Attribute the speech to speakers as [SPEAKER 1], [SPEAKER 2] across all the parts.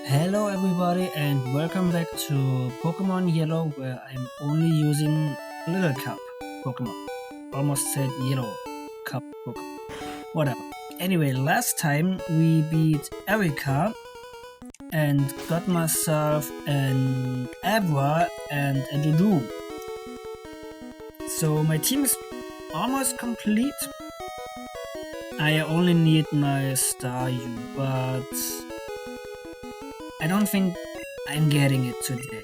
[SPEAKER 1] Hello everybody and welcome back to Pokemon Yellow, where I'm only using Little Cup Pokemon. Almost said Yellow Cup Pokemon. Whatever. Anyway, last time we beat Erika and got myself an Abra and a Dudu. So my team is almost complete. I only need my Staryu, but I don't think I'm getting it today.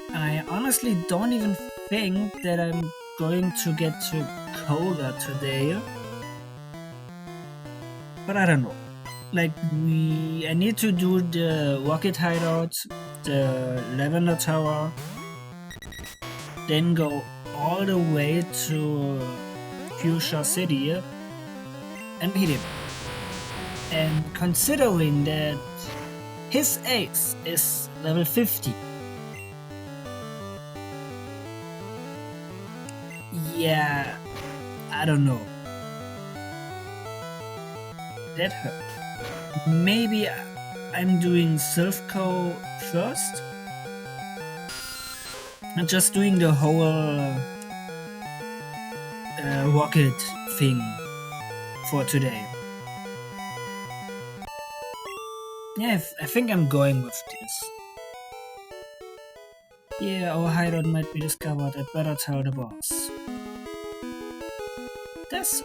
[SPEAKER 1] I honestly don't even think that I'm going to get to Cola today. But I don't know. Like, I need to do the Rocket Hideout, the Lavender Tower, then go all the way to Fuchsia City and beat him. And considering that his ace is level 50. Yeah, I don't know. That hurt. Maybe I'm doing Silphco first. I'm just doing the whole rocket thing for today. Yeah, I think I'm going with this. Yeah, our hideout might be discovered. I'd better tell the boss. This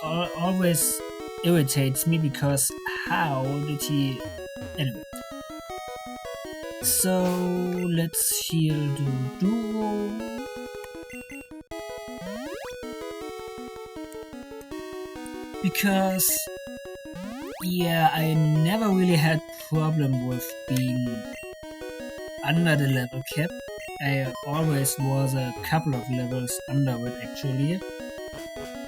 [SPEAKER 1] always irritates me because how did he... Anyway. So, let's heal Dudu. Because... yeah, I never really had problem with being under the level cap. I always was a couple of levels under it actually.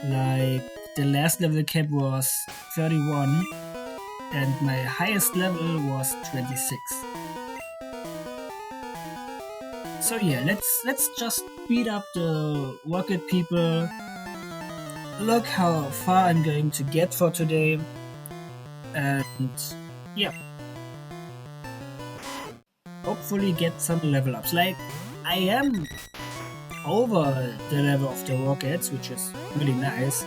[SPEAKER 1] Like the last level cap was 31 and my highest level was 26. So yeah, let's just beat up the rocket people. Look how far I'm going to get for today. And yeah, hopefully get some level ups. Like, I am over the level of the rockets, which is really nice,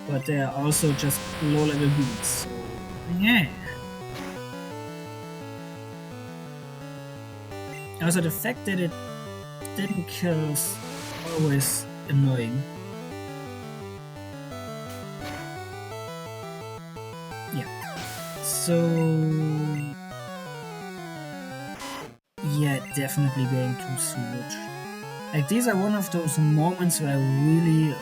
[SPEAKER 1] but they are also just low level beats, so yeah. Also, the fact that it didn't kill is always annoying. So yeah, definitely going to switch. Like, these are one of those moments where I really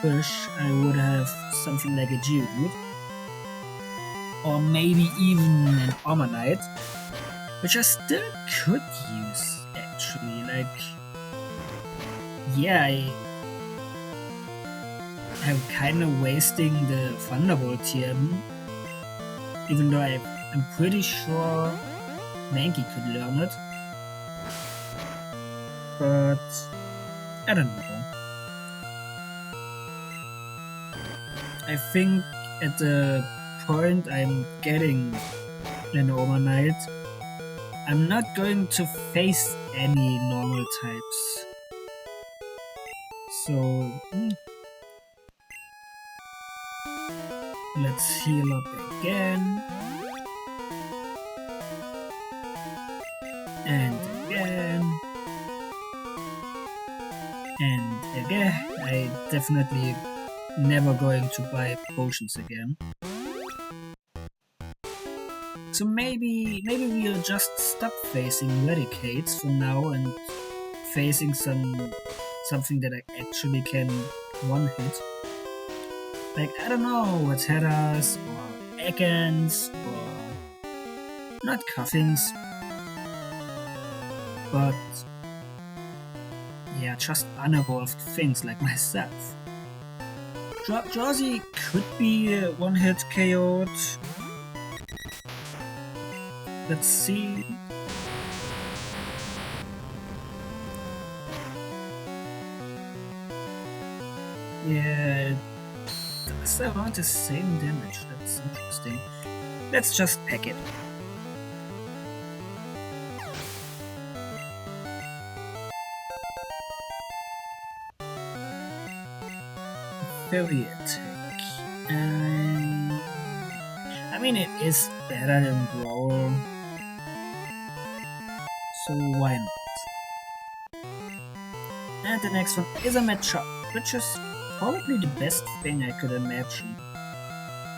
[SPEAKER 1] wish I would have something like a Geodude, or maybe even an Omanyte, which I still could use actually. Like, yeah, I'm kind of wasting the Thunderbolt here. Even though I'm pretty sure Mankey could learn it. But I don't know. I think at the point I'm getting an Omanyte, I'm not going to face any normal types. So let's heal up again. And again. And again. I definitely never going to buy potions again. So maybe we'll just stop facing Redicates for now and facing something that I actually can one hit. Like, I don't know, Wateras or Ekans or not Cuffings, but yeah, just unevolved things like myself. Drowsy could be one hit KO'd. Let's see. Yeah, does around the same damage. That's interesting. Let's just pack it. fairy attack. I mean, it is better than Growl, so why not? And the next one is a matchup, which is probably the best thing I could imagine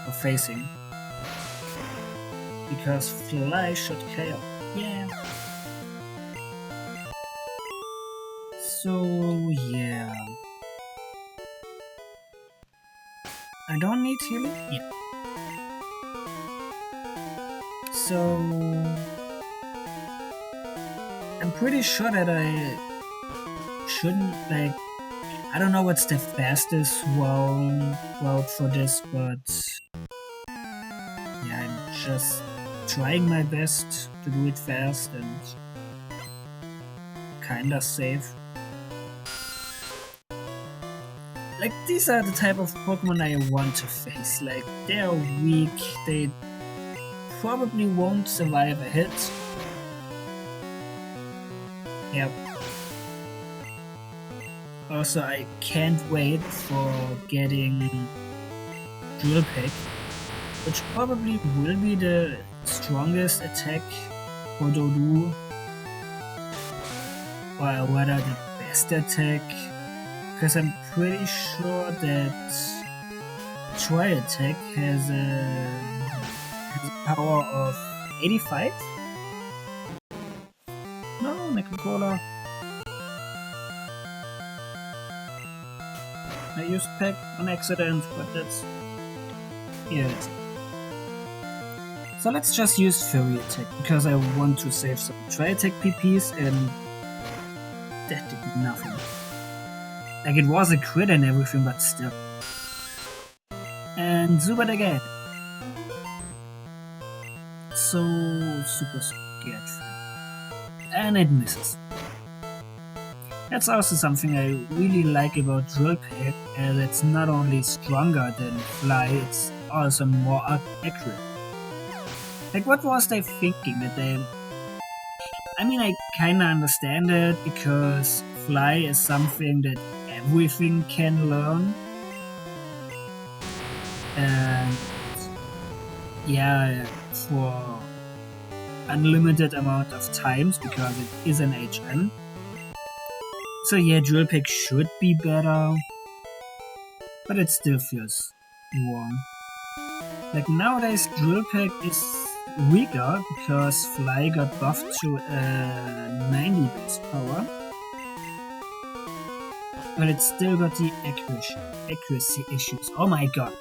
[SPEAKER 1] of facing. Because Fly should KO. Yeah. So, yeah. I don't need healing? Yeah. So... I'm pretty sure that I shouldn't, like... I don't know what's the fastest route for this, but... Yeah, I'm just trying my best to do it fast and... kinda safe. Like, these are the type of Pokemon I want to face. Like, they're weak, they probably won't survive a hit. Yep. Also, I can't wait for getting Drill Peck, which probably will be the strongest attack for Dodu, or rather the best attack, because I'm pretty sure that Tri Attack has a power of 85? No, Necrocola. I used Peck on accident, but that's... yeah, that's it. So let's just use Fairy Attack, because I want to save some Tri Attack PPs, and that did nothing. Like, it was a crit and everything, but still. And Zubat again. So super scared. And it misses. That's also something I really like about Drill Peck, as it's not only stronger than Fly, it's also more accurate. Like, what was they thinking that they... I mean, I kinda understand it, because Fly is something that everything can learn. And yeah, for unlimited amount of times, because it is an HM. So yeah, Drill Peck should be better, but it still feels wrong. Like, nowadays Drill Peck is weaker because Fly got buffed to 90 base power, but it still got the accuracy issues. Oh my god.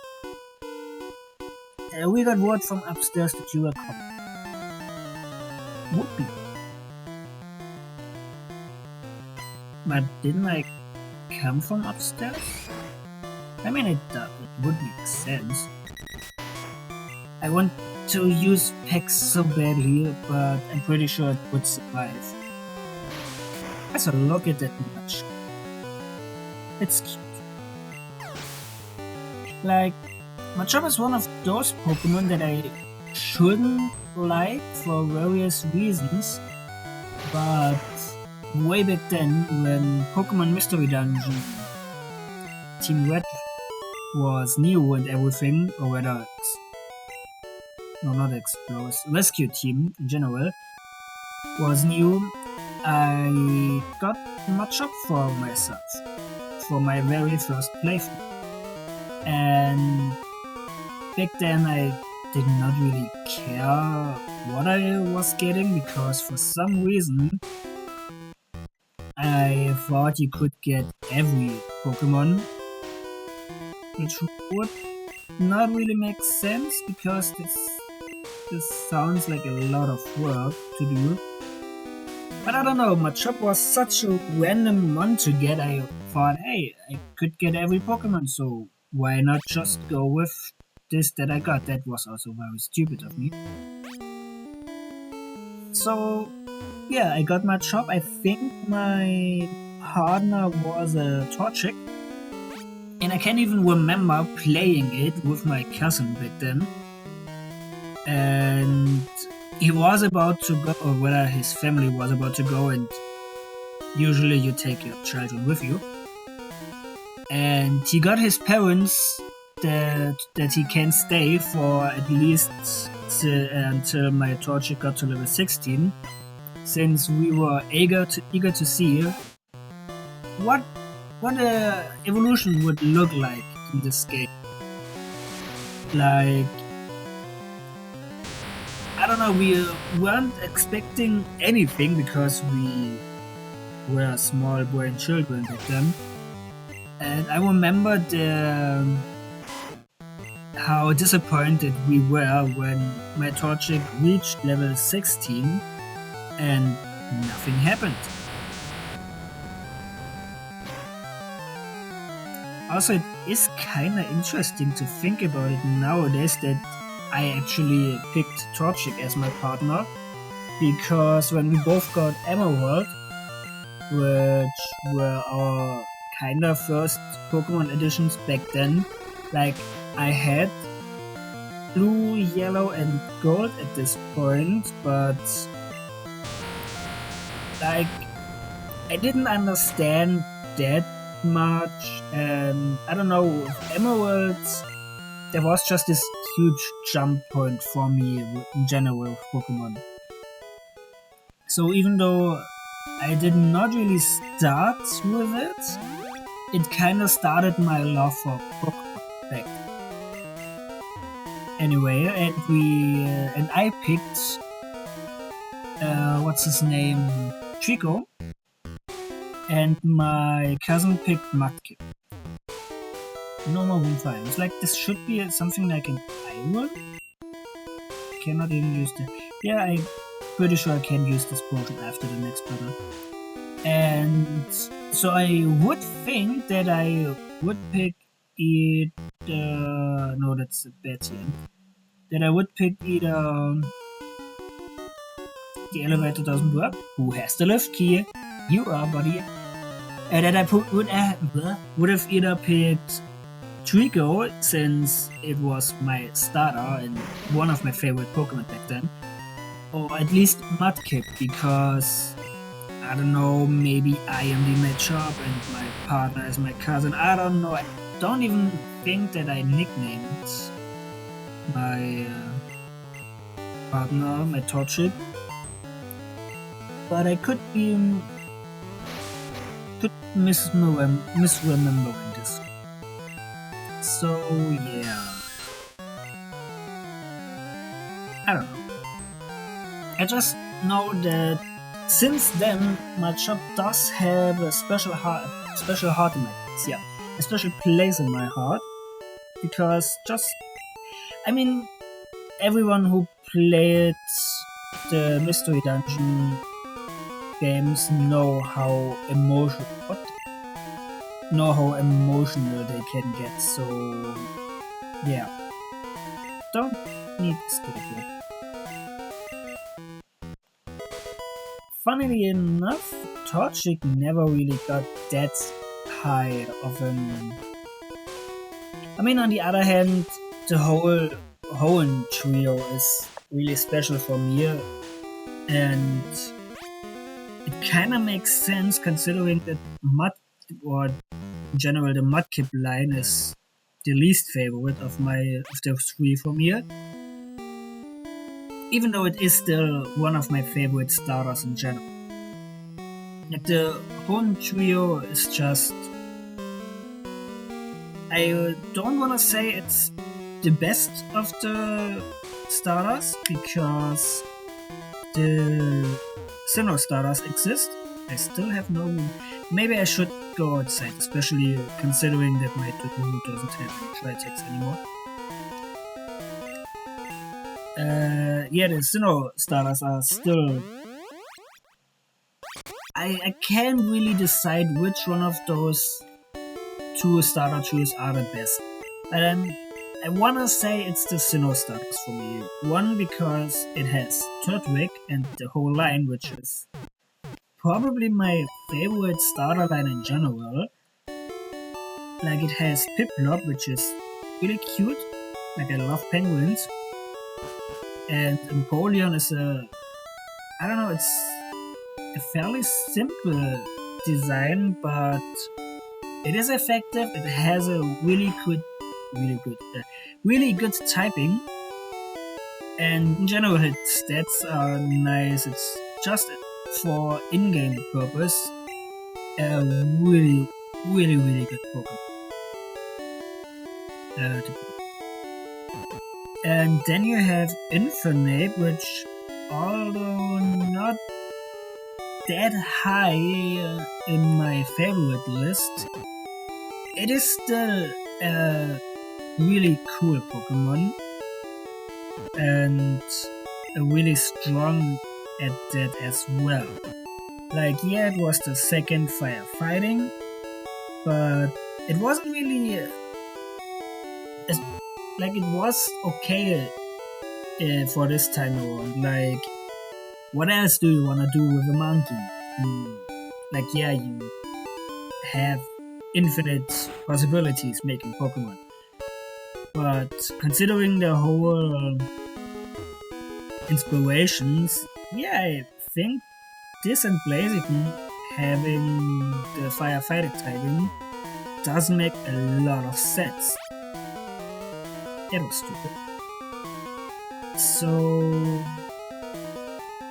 [SPEAKER 1] We got word from upstairs that you are coming. Would be. But didn't I come from upstairs? I mean, it would make sense. I want to use Peck so badly, but I'm pretty sure it would survive. Also, look at that much. It's cute. Like, Machop is one of those Pokemon that I shouldn't like for various reasons, but way back then, when Pokemon Mystery Dungeon Team Red was new and everything, or whether no, not Explorers, Rescue Team in general was new, I got Machop for myself for my very first playthrough. And back then I did not really care what I was getting, because for some reason I thought you could get every Pokemon, which would not really make sense, because this sounds like a lot of work to do. But I don't know, Machop was such a random one to get. I thought, hey, I could get every Pokemon, so why not just go with this that I got? That was also very stupid of me. So yeah, I got Machop. I think my partner was a Torchic, and I can't even remember playing it with my cousin back then. And he was about to go, or whether his family was about to go, and usually you take your children with you. and he got his parents that he can stay for at least until my Torchic got to level 16, since we were eager to see what evolution would look like in this game. Like, I don't know, we weren't expecting anything because we were small boy and children back then. And I remember how disappointed we were when my Torchic reached level 16 and nothing happened. Also, it is kinda interesting to think about it nowadays that I actually picked Torchic as my partner, because when we both got Emerald, which were our kinda first Pokemon editions back then, like, I had blue, yellow and gold at this point, but like, I didn't understand that much, and I don't know, with Emeralds there was just this huge jump point for me in general with Pokemon. So even though I did not really start with it kinda started my love for Pokemon back. Anyway, and I picked what's his name, Trico, and my cousin picked Mudkip. Normal Room 5. It's like, this should be something like an Iron. Cannot even use the. Yeah, I'm pretty sure I can use this potion after the next battle. And so I would think that I would pick it. No, that's a bad thing. That I would pick either the elevator doesn't work. Who has the lift key? You are, buddy. And that I would have either picked Trico, since it was my starter and one of my favorite Pokemon back then, or at least Mudkip, because I don't know, maybe I am the matchup and my partner is my cousin. I don't know. I don't even think that I nicknamed my partner, my Torchic, but I could be misremembering this. So yeah, I don't know. I just know that since then my shop does have a special heart in my place. Yeah, a special place in my heart, because I mean, everyone who played the Mystery Dungeon games know how emotional they can get, so yeah, don't need to skip it. Funnily enough, Torchic never really got that high of an. I mean, on the other hand, the whole Hoenn trio is really special for me, and it kinda makes sense considering that in general, the Mudkip line is the least favorite of the three from here. Even though it is still one of my favorite starters in general. Like, the Hoenn trio is just. I don't wanna say it's the best of the starters, because the Sinnoh starters exist. I still have no. Maybe I should go outside, especially considering that my Tutu doesn't have any Tri-Attacks anymore. Yeah, the Sinnoh starters are still. I can't really decide which one of those two starter trees are the best. And I wanna say it's the Sinnoh starters for me. One, because it has Turtwig and the whole line, which is probably my favorite starter line in general. Like, it has Piplup, which is really cute. Like, I love penguins. And Empoleon is I don't know, it's a fairly simple design, but it is effective. It has a really good typing, and in general, its stats are nice. It's just for in-game purpose, a really good Pokemon. And then you have Infernape, which, although not that high in my favorite list, it is still a really cool Pokemon and really strong at that as well. Like, yeah, it was the second firefighting, but it wasn't really like, it was okay for this time around. Like, what else do you want to do with a monkey? Like, yeah, you have infinite possibilities making Pokemon, but considering the whole inspirations, yeah, I think this and Blaziken having the firefighting typing does make a lot of sense. That was stupid. So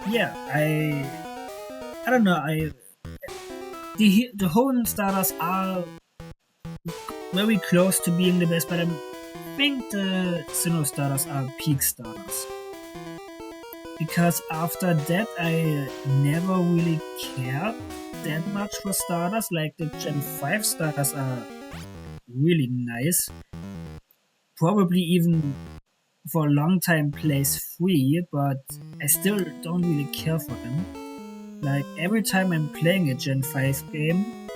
[SPEAKER 1] yeah, I don't know. The Hoenn starters are very close to being the best, but I think the Sinnoh starters are peak starters. Because after that, I never really cared that much for starters. Like, the Gen 5 starters are really nice. Probably even for a long time plays free, but I still don't really care for them. Like, every time I'm playing a Gen 5 game,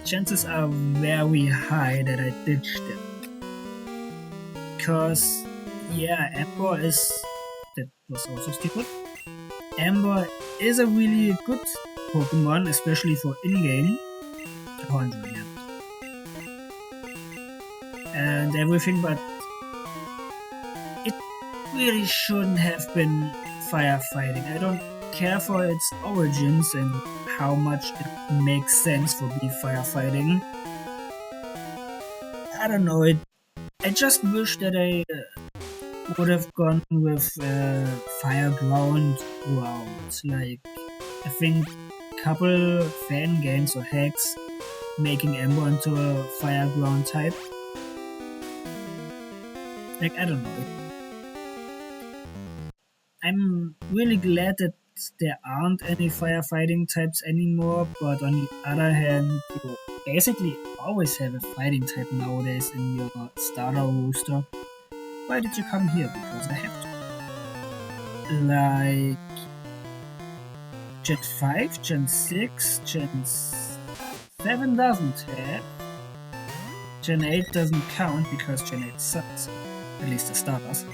[SPEAKER 1] chances are very high that I ditch them. Because, yeah, Ember is... that was also stupid. Ember is a really good Pokemon, especially for in-game. And everything, but it really shouldn't have been firefighting. I don't care for its origins and how much it makes sense for me firefighting. I don't know, I just wish that I would have gone with fire ground throughout. Like, I think a couple fan games or hacks making Ember into a fire ground type. Like, I don't know. I'm really glad that there aren't any firefighting types anymore, but on the other hand, you basically always have a fighting type nowadays in your starter roster. Why did you come here? Because I have to. Like, Gen 5, Gen 6, Gen 7 doesn't have. Gen 8 doesn't count because Gen 8 sucks. At least the starters.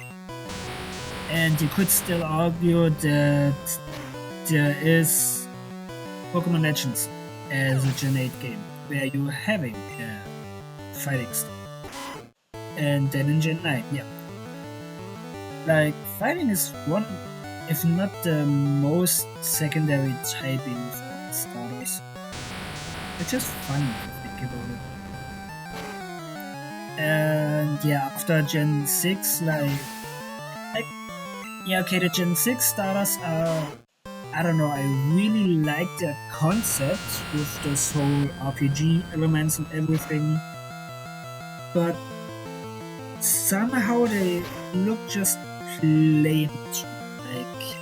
[SPEAKER 1] And you could still argue that there is Pokemon Legends as a Gen 8 game, where you're having fighting stuff. And then in Gen 9, yeah. Like, fighting is one, if not the most secondary typing for starters. It's just funny to think about it. And yeah, after Gen 6, yeah, okay, the Gen 6 starters are, I don't know, I really like their concept with this whole RPG elements and everything, but somehow they look just plain. Like,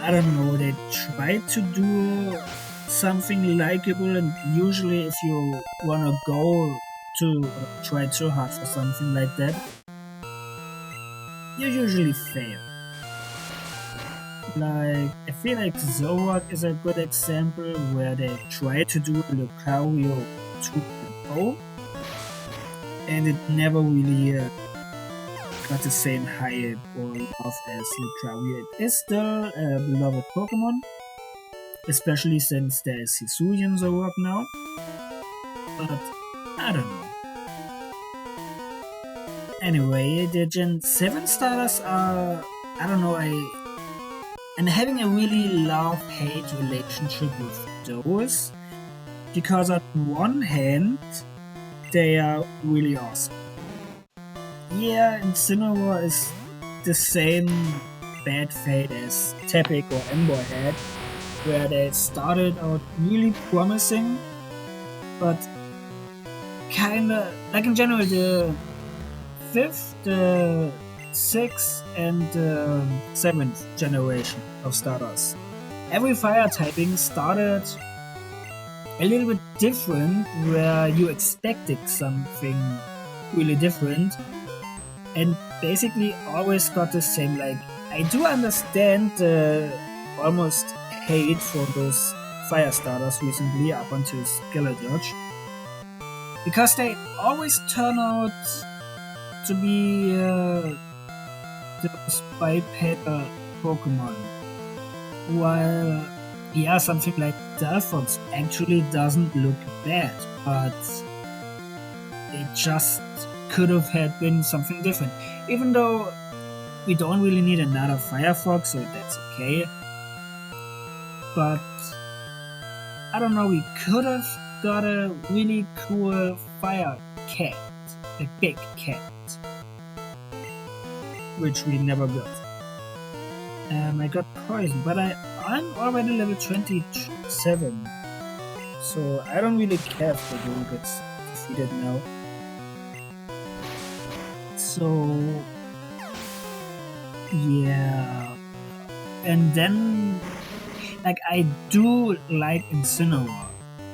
[SPEAKER 1] I don't know, they try to do something likable, and usually if you wanna go to try too hard for something like that, you usually fail. Like, I feel like Zoroark is a good example where they try to do Lucario 2.0 and it never really got the same hype or love as Lucario. It is still a beloved Pokemon, especially since there is Hisuian Zoroark now, but I don't know. Anyway, the Gen 7 starters are, I don't know, I'm having a really love-hate relationship with those, because on one hand, they are really awesome. Yeah, Incineroar is the same bad fate as Tepic or Emboy had, where they started out really promising, but kinda, like in general, the 5th, the 6th, and the 7th generation of starters. Every fire typing started a little bit different, where you expected something really different, and basically always got the same. Like, I do understand the almost hate for those fire starters recently up until Skeletorch, because they always turn out to be those bipedal Pokemon, while yeah, something like Delphox actually doesn't look bad, but it just could have had been something different. Even though we don't really need another Firefox, so that's okay. But I don't know, we could have got a really cool fire cat, a big cat, which we never got. I got poisoned, but I'm already level 27, so I don't really care if the girl gets defeated now. So yeah, and then like I do like Incineroar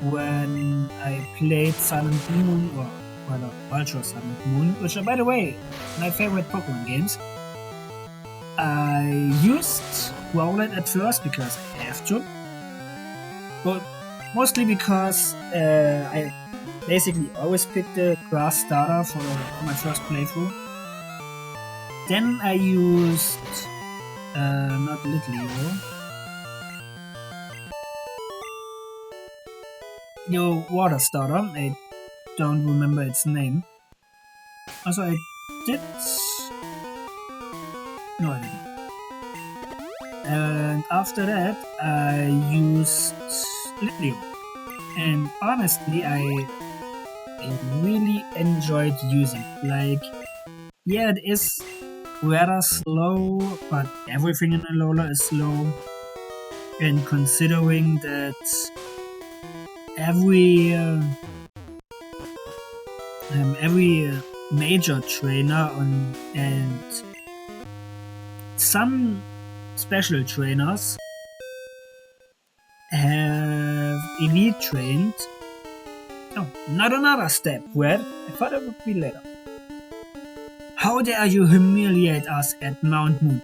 [SPEAKER 1] when I played Sun and Moon, or rather Ultra Sun and Moon, which are, by the way, my favorite Pokemon games. I used Rowlet at first because I have to, but mostly because I basically always picked the grass starter for my first playthrough. Then I used not Litleo, your water starter. I don't remember its name. Also, I did. No, I didn't. And after that, I used Litleo. And honestly, I really enjoyed using it. Like, yeah, it is rather slow, but everything in Alola is slow. And considering that every major trainer and some special trainers have elite trained. Oh, not another step, Red. I thought it would be later. How dare you humiliate us at Mount Moon?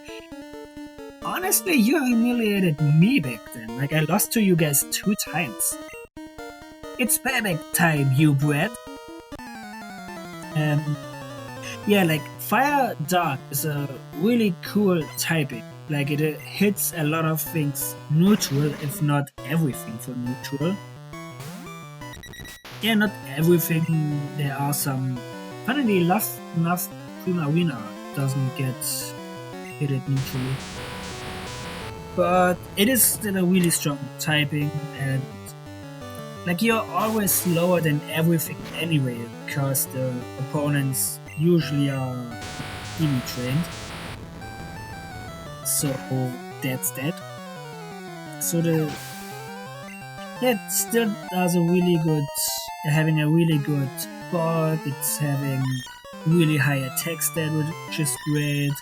[SPEAKER 1] Honestly, you humiliated me back then. Like, I lost to you guys 2 times. It's payback time, you brat. Yeah, like, Fire Dark is a really cool typing. Like, it hits a lot of things neutral, if not everything for neutral. Yeah, not everything. There are some. Funnily enough, Primarina doesn't get hit it neutrally. But it is still a really strong typing, and like, you're always slower than everything anyway, because the opponents usually are EV trained. So that's that. So it still does a really good, having a really good bulk. It's having really high attack stat, which is great.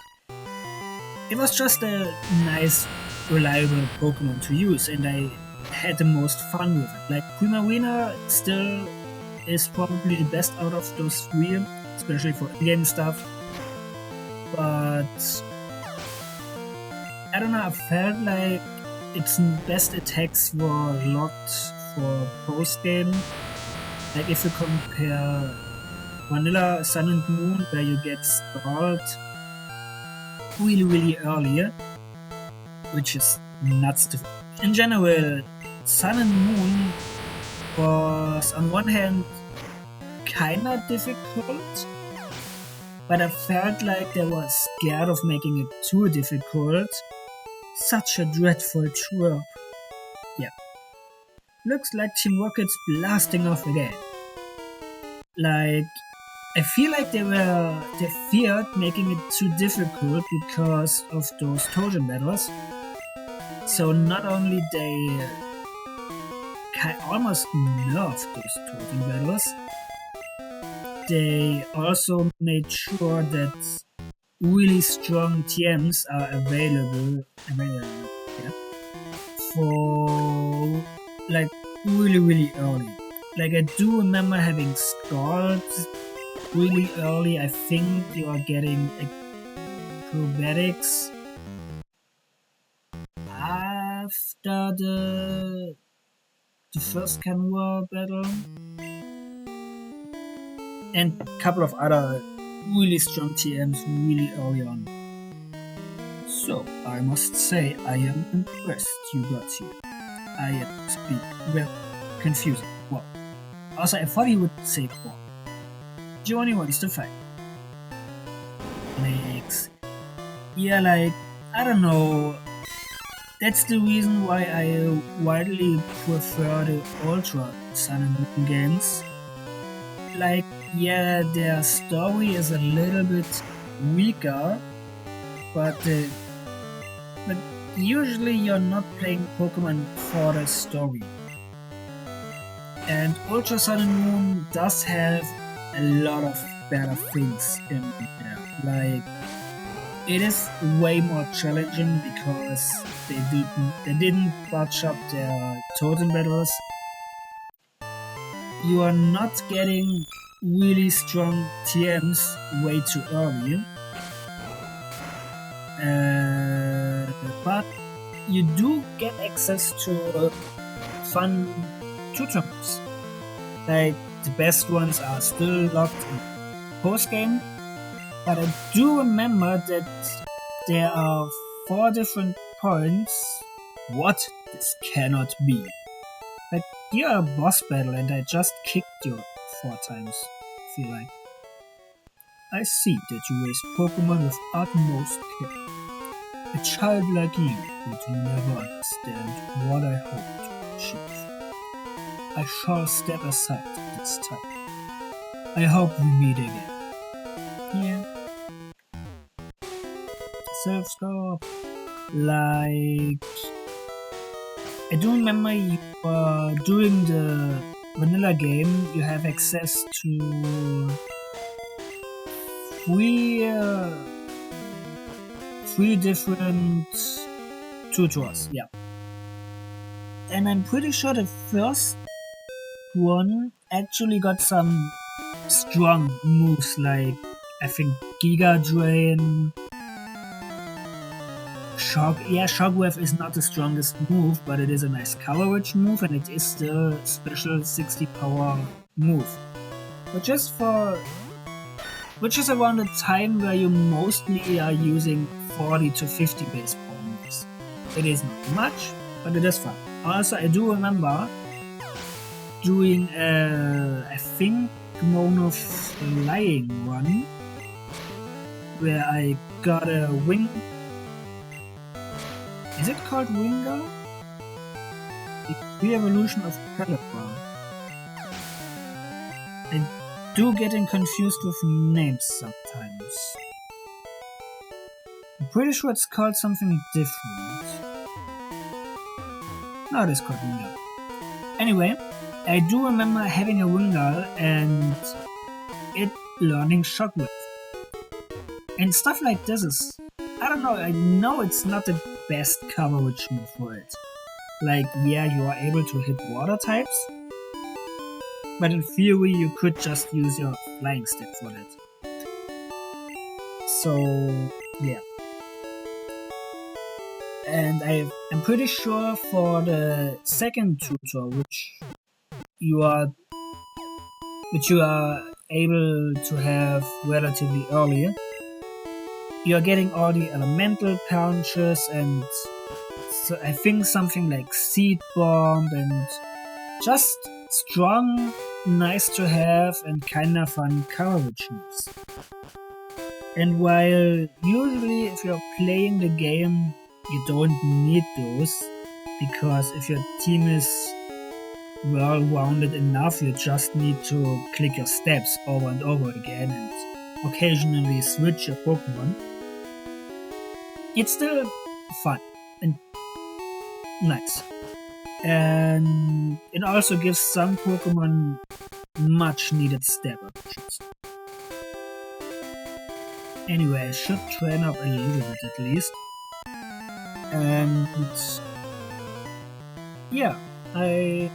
[SPEAKER 1] It was just a nice, reliable Pokemon to use, and I had the most fun with it. Like, Primarina still is probably the best out of those 3, especially for in-game stuff. But I don't know, I felt like its best attacks were locked for post-game. Like, if you compare Vanilla Sun and Moon, where you get stalled really early, which is nuts to. In general, Sun and Moon was on one hand kinda difficult, but I felt like they were scared of making it too difficult. Such a dreadful trope. Yeah. looks like Team Rocket's blasting off again. Like, I feel like they feared making it too difficult because of those totem battles. So not only they almost nerfed those totem battles, they also made sure that really strong TMs are available yeah, for like really early. Like I do remember having Scalds really early. I think you are getting acrobatics after the first Canwa battle, and a couple of other really strong TMs really early on. So I must say I am impressed you got here. I am speak well confusing. Well, also I thought he would say Paul. Johnny wants to fight. Legs. Yeah, like I don't know. That's the reason why I widely prefer the Ultra Sun and Moon games. Like, yeah, their story is a little bit weaker, but usually you're not playing Pokemon for the story. And Ultra Sun and Moon does have a lot of better things in there. Like, it is way more challenging because they didn't patch up their totem battles. You are not getting really strong TMs way too early. But you do get access to fun tutorials. Like the best ones are still locked in post game, but I do remember that there are 4 different points. What? This cannot be. Like you're a boss battle and I just kicked you 4 times, feel like. I see that you raise Pokemon with utmost care. A child like you would never understand what I hope to achieve. I shall step aside this time. I hope we meet again. Yeah. Self-stop. Like... I do remember you during the vanilla game you have access to three different tutors, yeah. And I'm pretty sure the first one actually got some strong moves like I think Giga Drain. Shockwave is not the strongest move, but it is a nice coverage move and it is still a special 60 power move. Which is around the time where you mostly are using 40 to 50 base power moves. It is not much, but it is fun. Also, I do remember doing I think Mono Flying one, where I got a wing. Is it called Winger? The pre-evolution of Predator. I do getting confused with names sometimes. I'm pretty sure it's called something different. No, it is called Winger. Anyway, I do remember having a Winger and it learning Shockwave. And stuff like this is... I don't know, I know it's not the best coverage move for it. Like, yeah, you are able to hit water types, but in theory you could just use your flying stick for that. So, yeah. And I'm pretty sure for the second tutor, which you are able to have relatively early, you're getting all the elemental punches and so I think something like Seed Bomb and just strong, nice to have and kinda fun coverage moves. And while usually if you're playing the game you don't need those, because if your team is well rounded enough. You just need to click your steps over and over again and occasionally switch your Pokemon. It's still fun and nice. And it also gives some Pokemon much needed step options. Anyway, I should train up a little bit at least. And yeah, I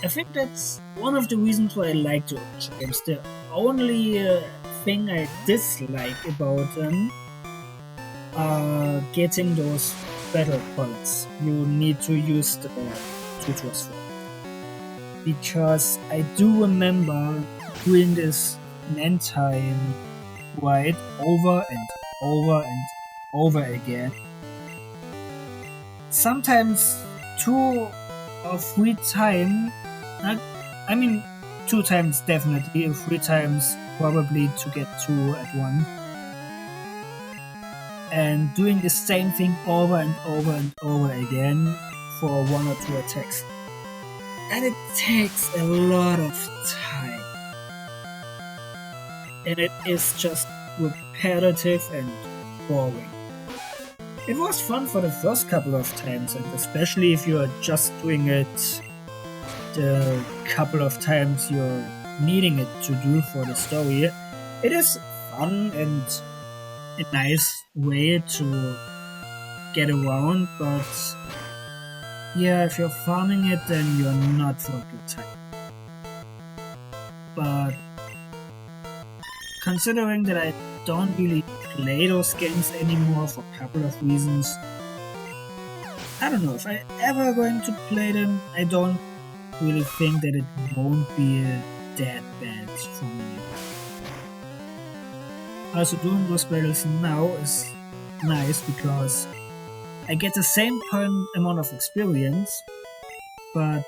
[SPEAKER 1] think that's one of the reasons why I like the Overwatch games. The only thing I dislike about them are getting those battle points you need to use the tutors for. Because I do remember doing this an time right over and over and over again. Sometimes 2 or 3 times, I mean 2 times definitely, 3 times probably to get 2 at one. And doing the same thing over and over and over again for 1 or 2 attacks. And it takes a lot of time. And it is just repetitive and boring. It was fun for the first couple of times, and especially if you're just doing it the couple of times you're needing it to do for the story. It is fun and a nice way to get around, but yeah, if you're farming it, then you're not for a good time. But considering that I don't really play those games anymore for a couple of reasons, I don't know if I'm ever going to play them. I don't really think that it won't be that bad for me. Also, doing those battles now is nice because I get the same amount of experience, but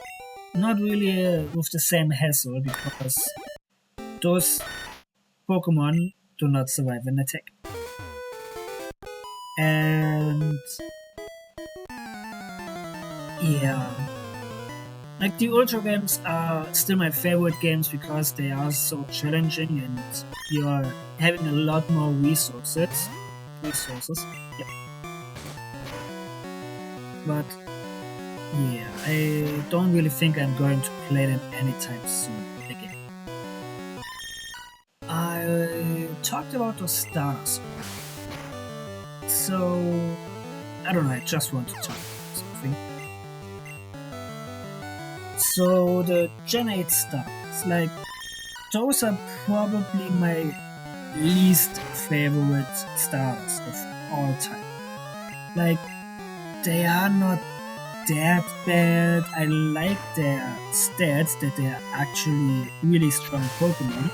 [SPEAKER 1] not really with the same hassle because those Pokemon do not survive an attack. And yeah, like the Ultra games are still my favorite games because they are so challenging and you're having a lot more resources. Yeah. But yeah, I don't really think I'm going to play them anytime soon again. I talked about the stars. So I don't know, I just want to talk about something. So the Gen 8 stars, like, those are probably my least favorite stars of all time. Like, they are not that bad. I like their stats, that they are actually really strong Pokemon.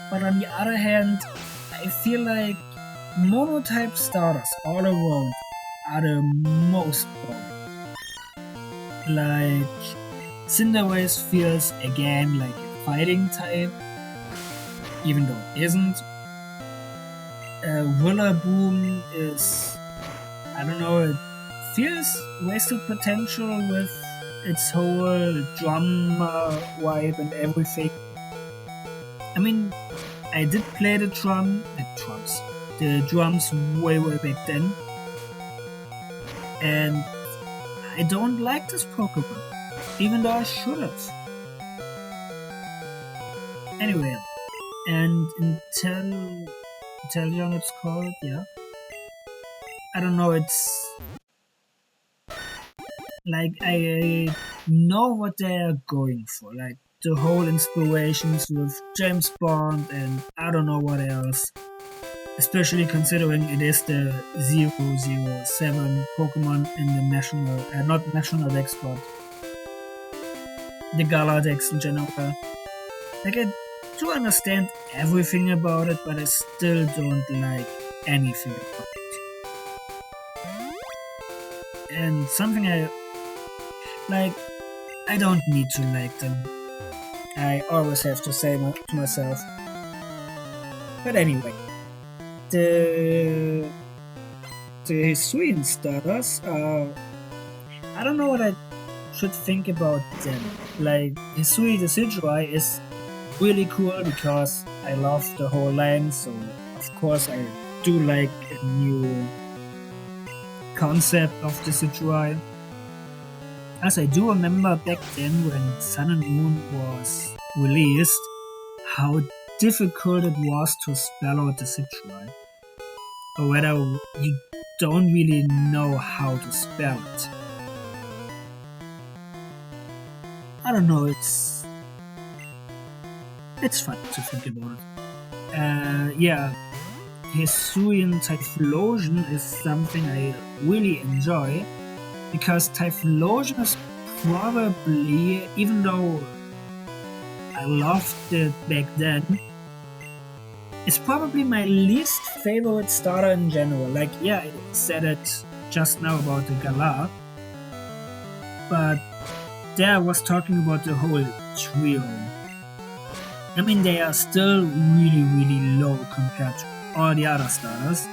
[SPEAKER 1] But on the other hand, I feel like monotype starters all around are the most boring. Like, Cinderace feels again like a fighting type, even though it isn't. Rillaboom is, I don't know, it feels wasted potential with its whole drum vibe and everything. I mean, I did play the drums way back then, and I don't like this Pokemon, even though I should have. Anyway, and Inteleon it's called, yeah. I don't know, it's like I know what they're going for, like the whole inspirations with James Bond and I don't know what else. Especially considering it is the 007 Pokemon in the not National Dex, but the Gala Dex in general. Like, I do understand everything about it, but I still don't like anything about it. And something I don't need to like them. I always have to say to myself. But anyway. The Hisuian starters are, I don't know what I should think about them. Like, Hisui the Sidrai is really cool because I love the whole line, so of course I do like a new concept of the Sidrai. As I do remember back then when Sun and Moon was released, how difficult it was to spell out the Sidrai. Or whether you don't really know how to spell it. I don't know, it's fun to think about it. Yeah, Hisuian Typhlosion is something I really enjoy, because Typhlosion is probably, even though I loved it back then, it's probably my least favorite starter in general. Like, yeah, I said it just now about the Galar, but there I was talking about the whole trio. I mean, they are still really, really low compared to all the other starters.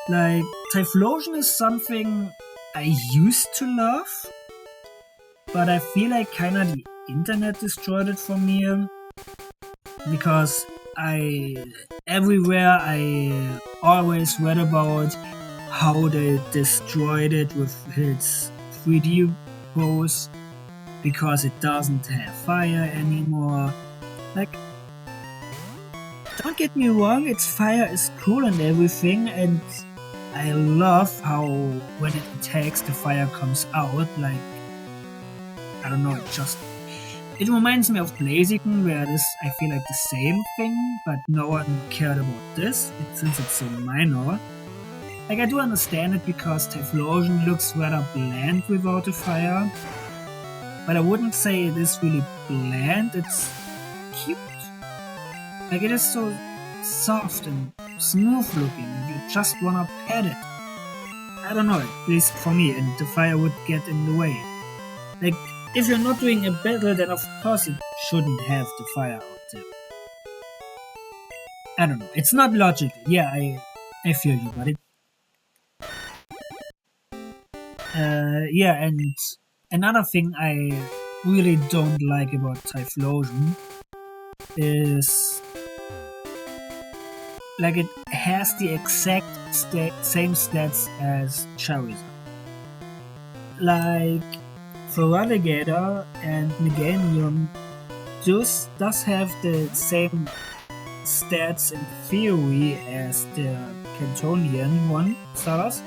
[SPEAKER 1] Like, Typhlosion is something I used to love, but I feel like kinda the internet destroyed it for me, because everywhere I always read about how they destroyed it with its 3D pose, because it doesn't have fire anymore. Like, don't get me wrong, its fire is cool and everything, and I love how when it attacks the fire comes out. Like, I don't know, it reminds me of Blaziken, where it is, I feel like, the same thing, but no one cared about this, since it's so minor. Like, I do understand it because Typhlosion looks rather bland without the fire, but I wouldn't say it is really bland, it's cute. Like, it is so soft and smooth looking, and you just wanna pet it. I don't know, at least for me, and the fire would get in the way. Like, if you're not doing a battle, then of course it shouldn't have the fire out there. I don't know, it's not logical. Yeah, I feel you, buddy. Yeah, and another thing I really don't like about Typhlosion is, like, it has the exact same stats as Charizard. Like, Feraligatr and Meganium does have the same stats in theory as the Cantonian one starters,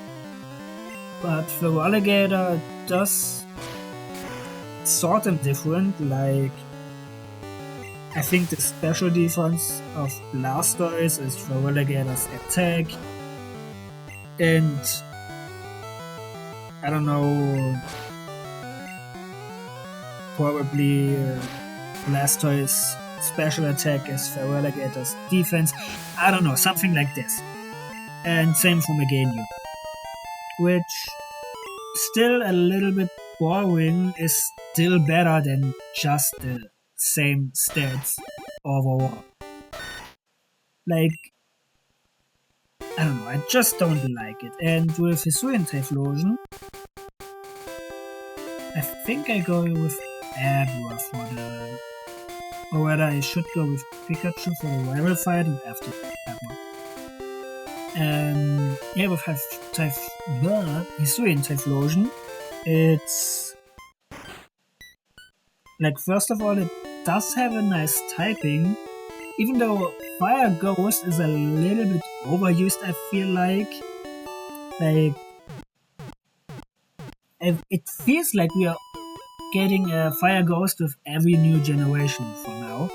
[SPEAKER 1] but Feraligatr does sort them different. Like, I think the special defense of Blastoise is Feraligatr's attack, and I don't know, probably Blastoise special attack is Feraligatr's defense. I don't know, something like this. And same for Meganium, which, still a little bit boring, is still better than just the same stats overall. Like, I don't know, I just don't like it. And with Hisuian Typhlosion, I think I go with Abra for the... or whether I should go with Pikachu for the rival fight and after Abra. Yeah, with Hisuian Typhlosion, it's... like, first of all, it does have a nice typing, even though Fire Ghost is a little bit overused, I feel like. Like, it feels like we are getting a Fire Ghost with every new generation for now.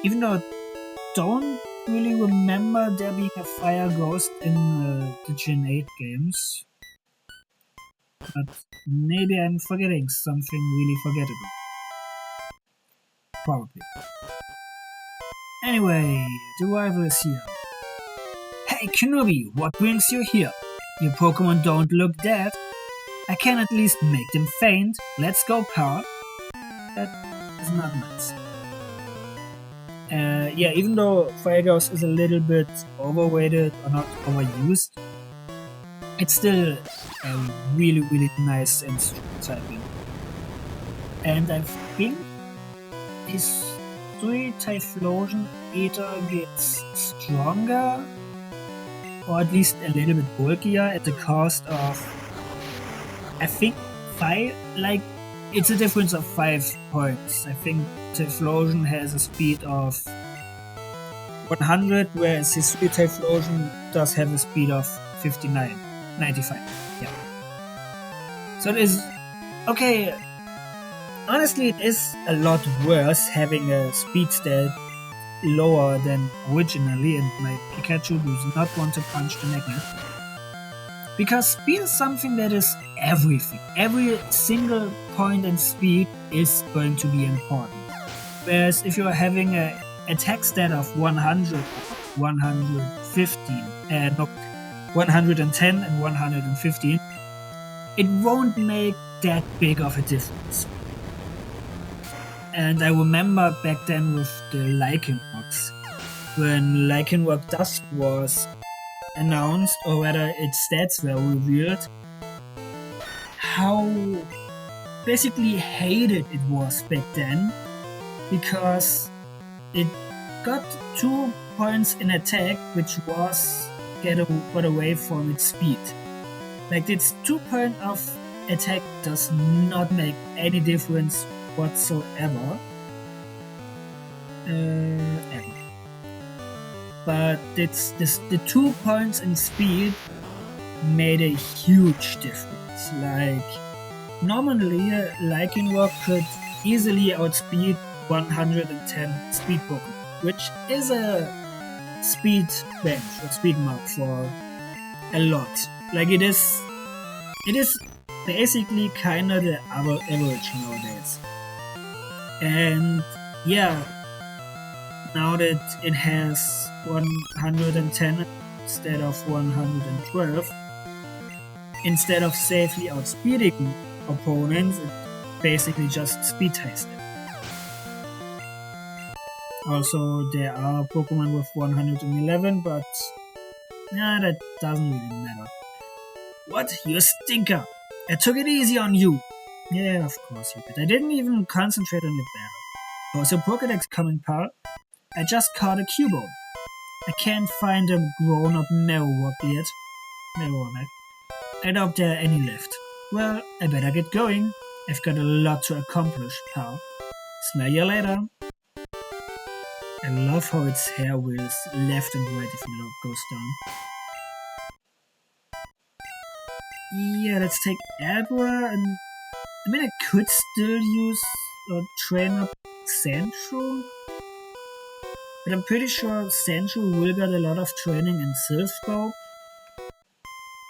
[SPEAKER 1] Even though I don't really remember there being a Fire Ghost in the Gen 8 games. But maybe I'm forgetting something really forgettable. Probably. Anyway, the rival is here. Hey Kenobi, what brings you here? Your Pokemon don't look dead. I can at least make them faint. Let's go, pal. That is not nice. Yeah, even though Fire Ghost is a little bit overrated or not overused, it's still a really nice instrument, I think. And I think his 3 Typhlosion either gets stronger or at least a little bit bulkier at the cost of, I think, 5, like, it's a difference of 5 points. I think Typhlosion has a speed of 100, whereas his 3 Typhlosion does have a speed of 95. Yeah. So it is, okay, honestly it is a lot worse having a speed stat lower than originally, and my Pikachu does not want to punch the magnet. Because speed is something that is everything. Every single point in speed is going to be important. Whereas if you're having an attack stat of 100, 115, no, 110 and 115, it won't make that big of a difference. And I remember back then with the Lycanrocs, when Lycanroc Dusk was announced, or rather its stats were revealed, how basically hated it was back then, because it got 2 points in attack, which was got away from its speed. Like, its 2 points of attack does not make any difference whatsoever. Ever. But the 2 points in speed made a huge difference. Like, normally Lycanroc could easily outspeed 110 speed Pokemon, which is a speed bench or speed mark for a lot. Like, it is basically kinda the average nowadays. And yeah, now that it has 110 instead of 112, instead of safely outspeeding opponents, it basically just speed tested. Also, there are Pokemon with 111, but yeah, that doesn't really matter. What? You stinker! I took it easy on you! Yeah, of course you did. I didn't even concentrate on your battle. Was your Pokédex coming, pal? I just caught a Cubone. I can't find a grown-up Marowak yet. Marowak. I doubt there are any left. Well, I better get going. I've got a lot to accomplish, pal. Smell you later. I love how its hair wheels left and right if it goes down. Yeah, let's take Adwa, and I mean, I could still use or train up Sandshrew, but I'm pretty sure Sandshrew will get a lot of training in Silph.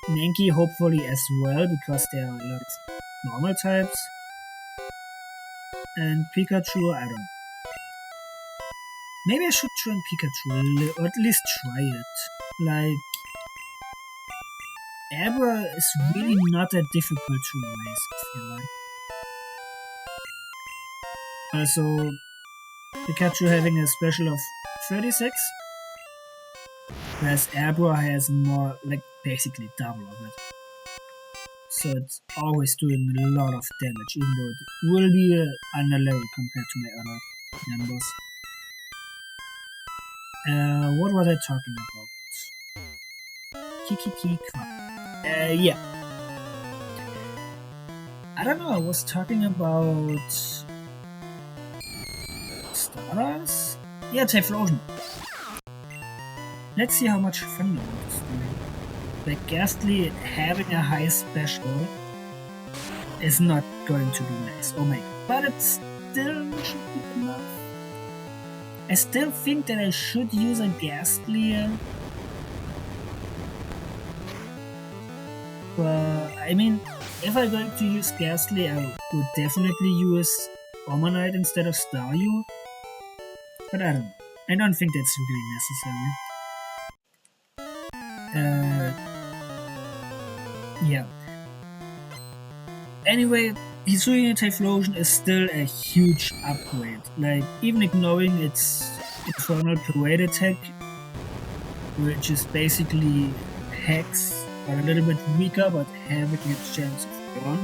[SPEAKER 1] Mankey hopefully as well, because there are a lot of normal types. And Pikachu, I don't know. Maybe I should train Pikachu, or at least try it. Like, Abra is really not that difficult to raise, I feel like. Also, Pikachu having a special of 36, whereas Abra has more, like, basically double of it. So it's always doing a lot of damage, even though it will be under level compared to my other members. What was I talking about? Kiki. Yeah. I don't know, I was talking about Stardust? Yeah, Typhlosion. Let's see how much Thunderbolt is doing. Like, Ghastly having a high special is not going to be nice. Oh my god. But it still should be enough. I still think that I should use a Ghastly. But, I mean, if I'm going to use Ghastly, I would definitely use Omanyte instead of Staryu. But I don't know. I don't think that's really necessary. Yeah. Anyway, Hisuian Typhlosion is still a huge upgrade. Like, even ignoring its Infernal Parade attack, which is basically Hex are a little bit weaker but have a good chance of burn.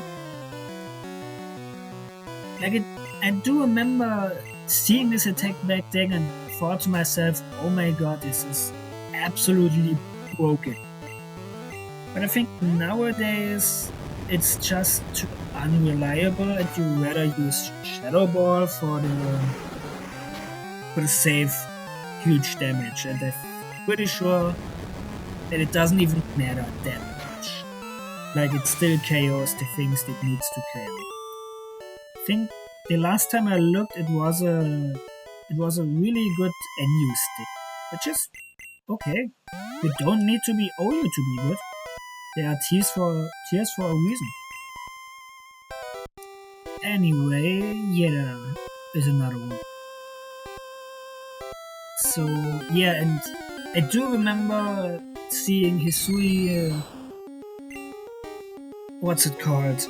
[SPEAKER 1] I do remember seeing this attack back then and thought to myself, oh my god, this is absolutely broken. But I think nowadays it's just too unreliable and you rather use Shadow Ball for the safe huge damage, and I'm pretty sure that it doesn't even matter that much. Like, it still KOs the things it needs to KO. I think the last time I looked, it was a really good NU stick, which is okay. You don't need to be OU to be good. There are tiers for a reason. Anyway, yeah, there's another one. So yeah, and I do remember seeing Hisui. What's it called?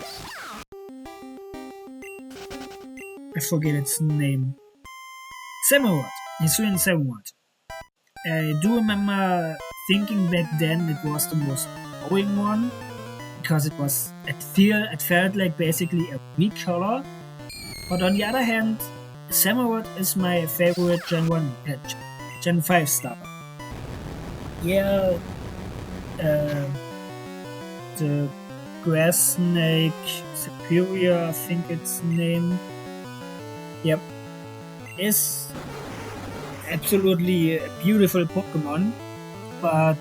[SPEAKER 1] I forget its name. Samurott. Hisuian Samurott. I do remember thinking back then it was the most boring one, because it felt like basically a weak color. But on the other hand, Samurott is my favorite Gen 5 star. Yeah, the Grass Snake Superior, I think its name. Yep, is absolutely a beautiful Pokemon, but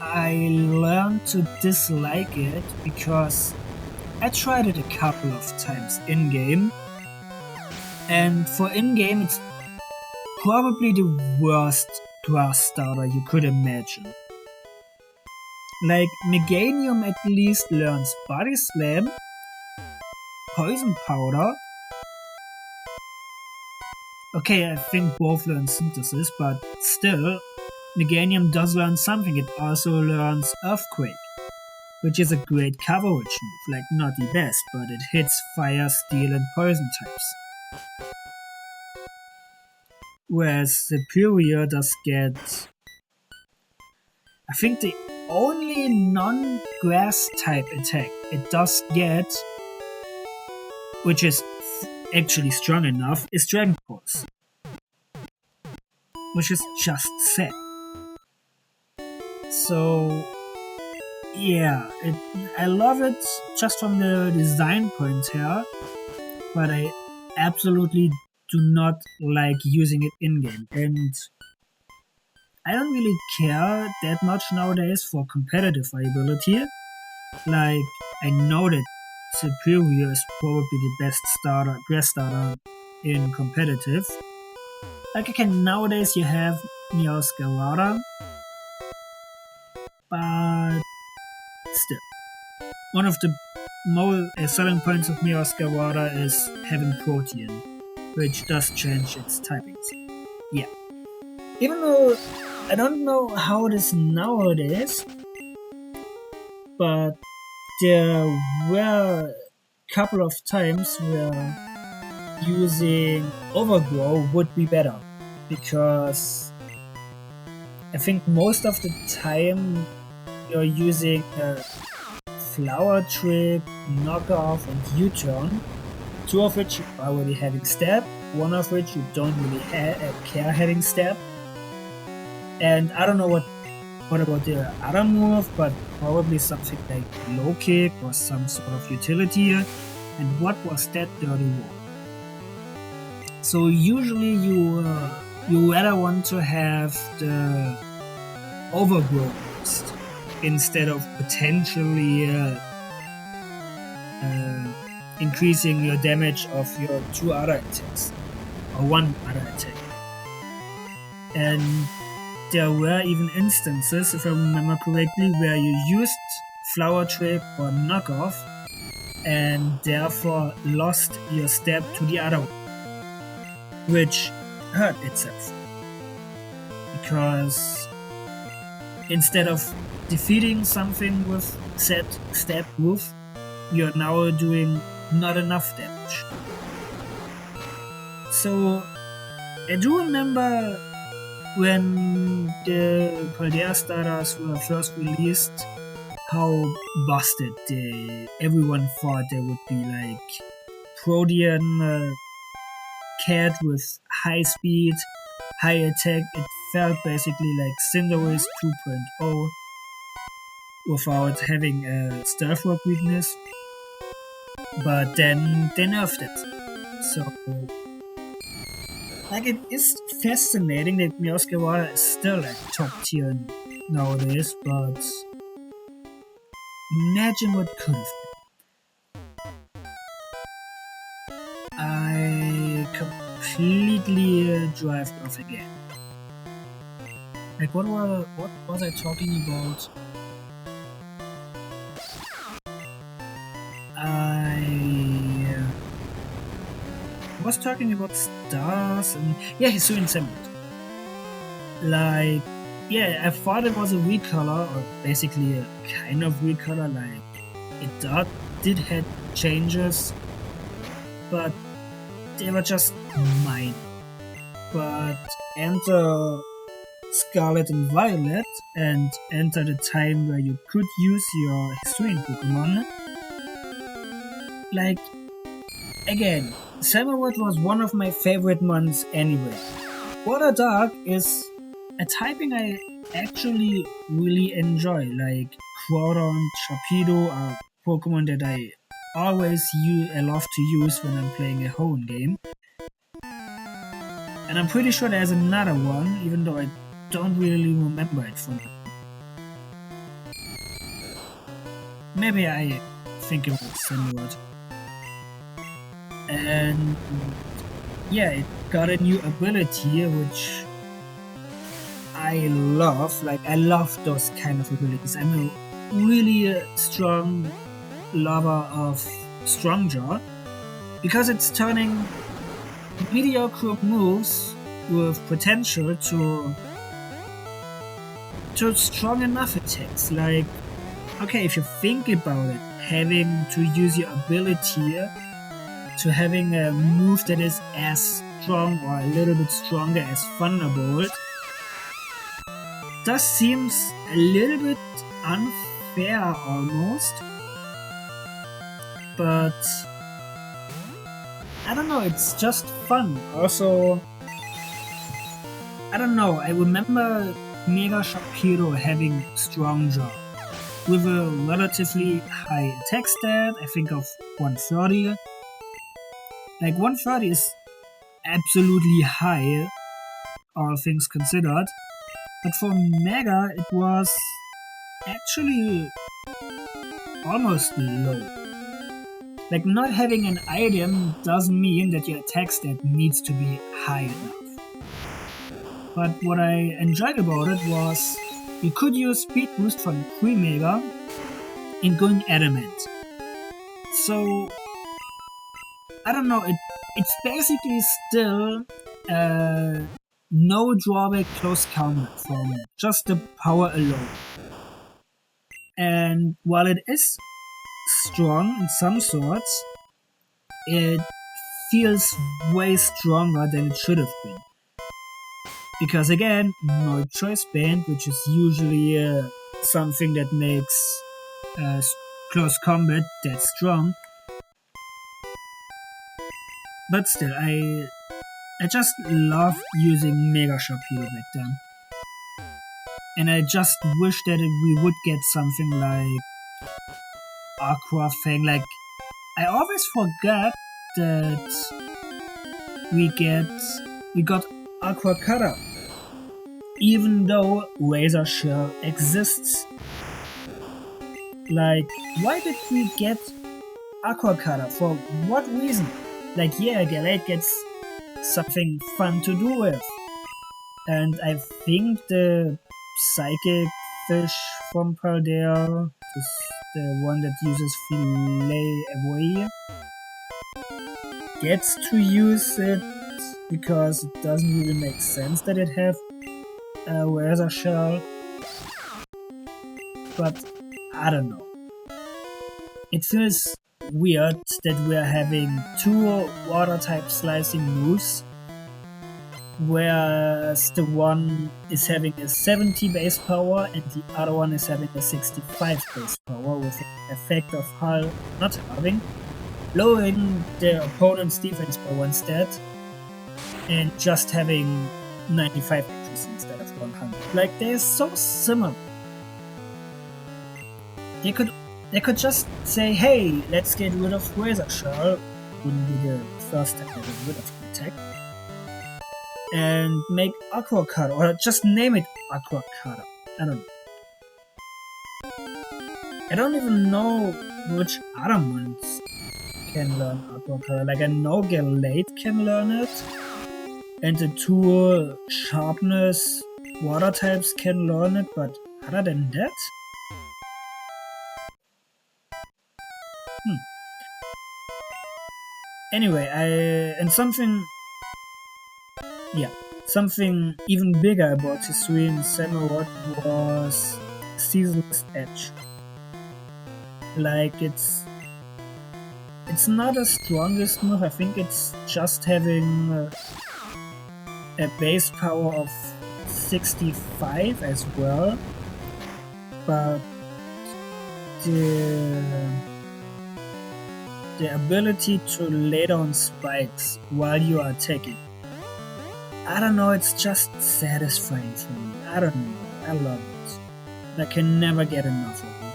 [SPEAKER 1] I learned to dislike it because I tried it a couple of times in-game, and for in-game it's probably the worst grass starter you could imagine. Like, Meganium at least learns Body Slam, Poison Powder. Okay, I think both learn Synthesis, but still, Meganium does learn something. It also learns Earthquake, which is a great coverage move. Like, not the best, but it hits Fire, Steel and Poison types. Whereas Superior does get... I think the only non-grass type attack it does get, which is actually strong enough, is Dragon Pulse, which is just sad. So yeah, I love it just from the design point here, but I absolutely do not like using it in-game, and I don't really care that much nowadays for competitive viability. Like, I know that Superior is probably the best grass starter in competitive. Like, again, nowadays you have Meowscarada, but still. One of the more selling points of Meowscarada is having Protean, which does change its typings. Yeah. Even though I don't know how it is nowadays, but there were a couple of times where using Overgrow would be better, because I think most of the time you're using Flower Trick, Knockoff and U-Turn, two of which you're already having Stab, one of which you don't really care having Stab. And I don't know what about the other move, but probably something like Low Kick or some sort of utility. And what was that dirty wall? So usually you rather want to have the Overgrow boost instead of potentially increasing your damage of your two other attacks, or one other attack. And there were even instances, if I remember correctly, where you used Flower Trick or Knockoff and therefore lost your step to the other one, which hurt itself. Because instead of defeating something with said step move, you're now doing not enough damage. So I do remember when the Paldea starters were first released, how busted everyone thought they would be, like Protean cat with high speed, high attack. It felt basically like Cinderace 2.0 without having a stealth rock weakness, but then they nerfed it. So, like, it is fascinating that Meowscarada is still at top tier nowadays, but imagine what could have been. I completely drifted off again. Like, what was I talking about? I was talking about stars and yeah, Hisuian Samurai. Like, yeah, I thought it was a recolor, or basically a kind of recolor. Like, it did have changes, but they were just minor. But enter Scarlet and Violet and enter the time where you could use your Hisuian Pokemon. Like, again, Samurott was one of my favorite ones anyway. Water Dark is a typing I actually really enjoy, like Groudon, Sharpedo are Pokemon that I always love to use when I'm playing a home game. And I'm pretty sure there's another one, even though I don't really remember it from now. Maybe I think it was Samurott. And yeah, it got a new ability which I love. Like, I love those kind of abilities. I'm a really strong lover of Strongjaw because it's turning mediocre moves with potential to strong enough attacks. Like, okay, if you think about it, having to use your ability to having a move that is as strong or a little bit stronger as Thunderbolt does seems a little bit unfair almost, but I don't know, it's just fun. Also, I don't know, I remember Mega Sharpedo having Strongjaw with a relatively high attack stat, I think of 130. Like, 130 is absolutely high, all things considered, but for Mega it was actually almost low. Like, not having an item doesn't mean that your attack stat needs to be high enough. But what I enjoyed about it was you could use Speed Boost from Pre-Mega in going Adamant. So, I don't know, it's basically still no drawback close combat from just the power alone. And while it is strong in some sorts, it feels way stronger than it should have been. Because again, no choice band, which is usually something that makes close combat that strong. But still, I just love using Mega Sharpedo back then. And I just wish that we would get something like Aqua Fang. Like, I always forget that we got Aqua Cutter, even though Razor Shell exists. Like, why did we get Aqua Cutter? For what reason? Like, yeah, Galate gets something fun to do with. And I think the Psychic Fish from Paldea is the one that uses Filet Away. Gets to use it because it doesn't really make sense that it have a Razor Shell. But I don't know. It feels weird that we're having two water type slicing moves whereas the one is having a 70 base power and the other one is having a 65 base power, with the effect of not halving, lowering the opponent's defense by 1 stat and just having 95 accuracy instead of 100. Like, they're so similar. They could just say, hey, let's get rid of Razor Shell, wouldn't be the first time they get rid of the attack, and make Aqua Cutter, or just name it Aqua Cutter. I don't know. I don't even know which other ones can learn Aqua Cutter. Like, I know Galate can learn it, and the 2 Sharpness water types can learn it, but other than that? Anyway, something even bigger about Hisuian Samurai was Ceaseless Edge. Like, it's not the strongest move. I think it's just having a base power of 65 as well, but the ability to lay down spikes while you are attacking, I don't know, it's just satisfying for me. I don't know, I love it. I can never get enough of it.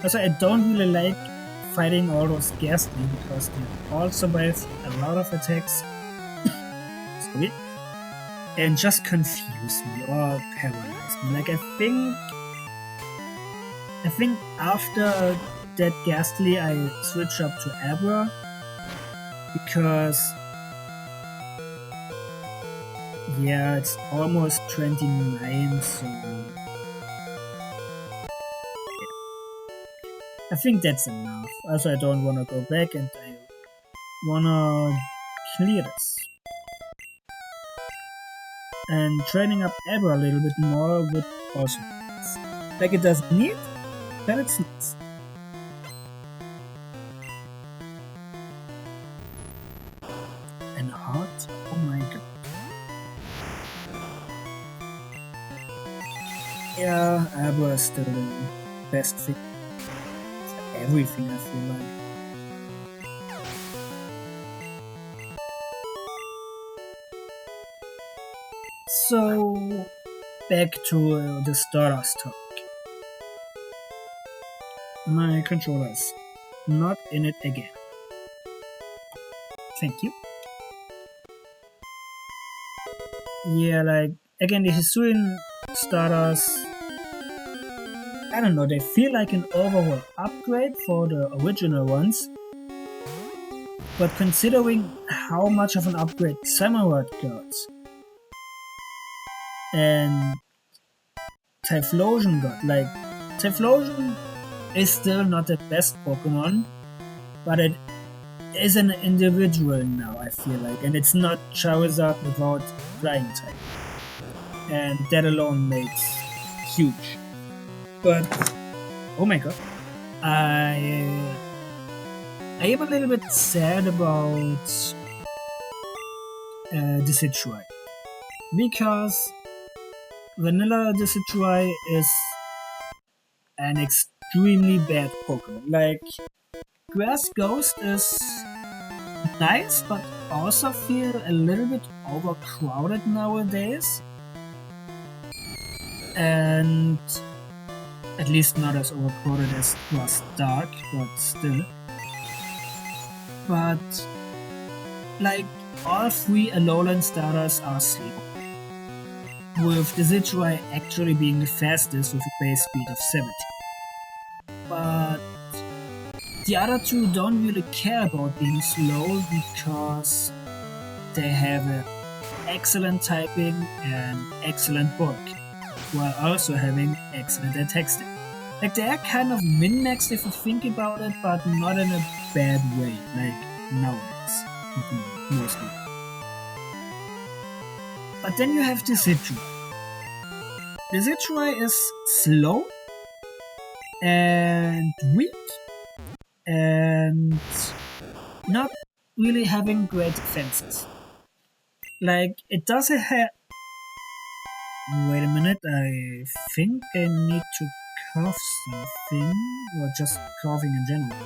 [SPEAKER 1] Also, I don't really like fighting all those Ghastly because they all survive a lot of attacks sorry, and just confuse me or paralyze me. Like, I think after that Ghastly I switch up to Abra, because yeah, it's almost 29, so yeah. I think that's enough. Also, I don't wanna go back and I wanna clear this. And training up Abra a little bit more would also be nice. Like, it doesn't need, but it's nice. And Heart? Oh my god. Yeah, Abra is still the best thing. Everything, I feel like. So, back to the Stardust talk. My controller's not in it again. Thank you. Yeah, like, again, the Hisuian Stardust, I don't know, they feel like an overall upgrade for the original ones, but considering how much of an upgrade Samurai got, and Typhlosion got, like, Typhlosion is still not the best Pokemon, but it is an individual now, I feel like, and it's not Charizard without Flying type, and that alone makes huge. But oh my god, I am a little bit sad about Decidueye, because Vanilla Decidueye is an extremely bad Pokemon. Like, Grass Ghost is nice, but also feel a little bit overcrowded nowadays, and at least not as overcrowded as Grass Dark, but still. But like, all 3 Alolan starters are slow, with Decidueye actually being the fastest with a base speed of 70. But the other 2 don't really care about being slow because they have an excellent typing and excellent bulk, while also having excellent attack stat. Like, they are kind of min-maxed if you think about it, but not in a bad way, like nowadays, mostly. But then you have Decidueye. Decidueye is slow and weak and not really having great defenses. Like, it doesn't have... Wait a minute, I think I need to cough something, or just coughing in general.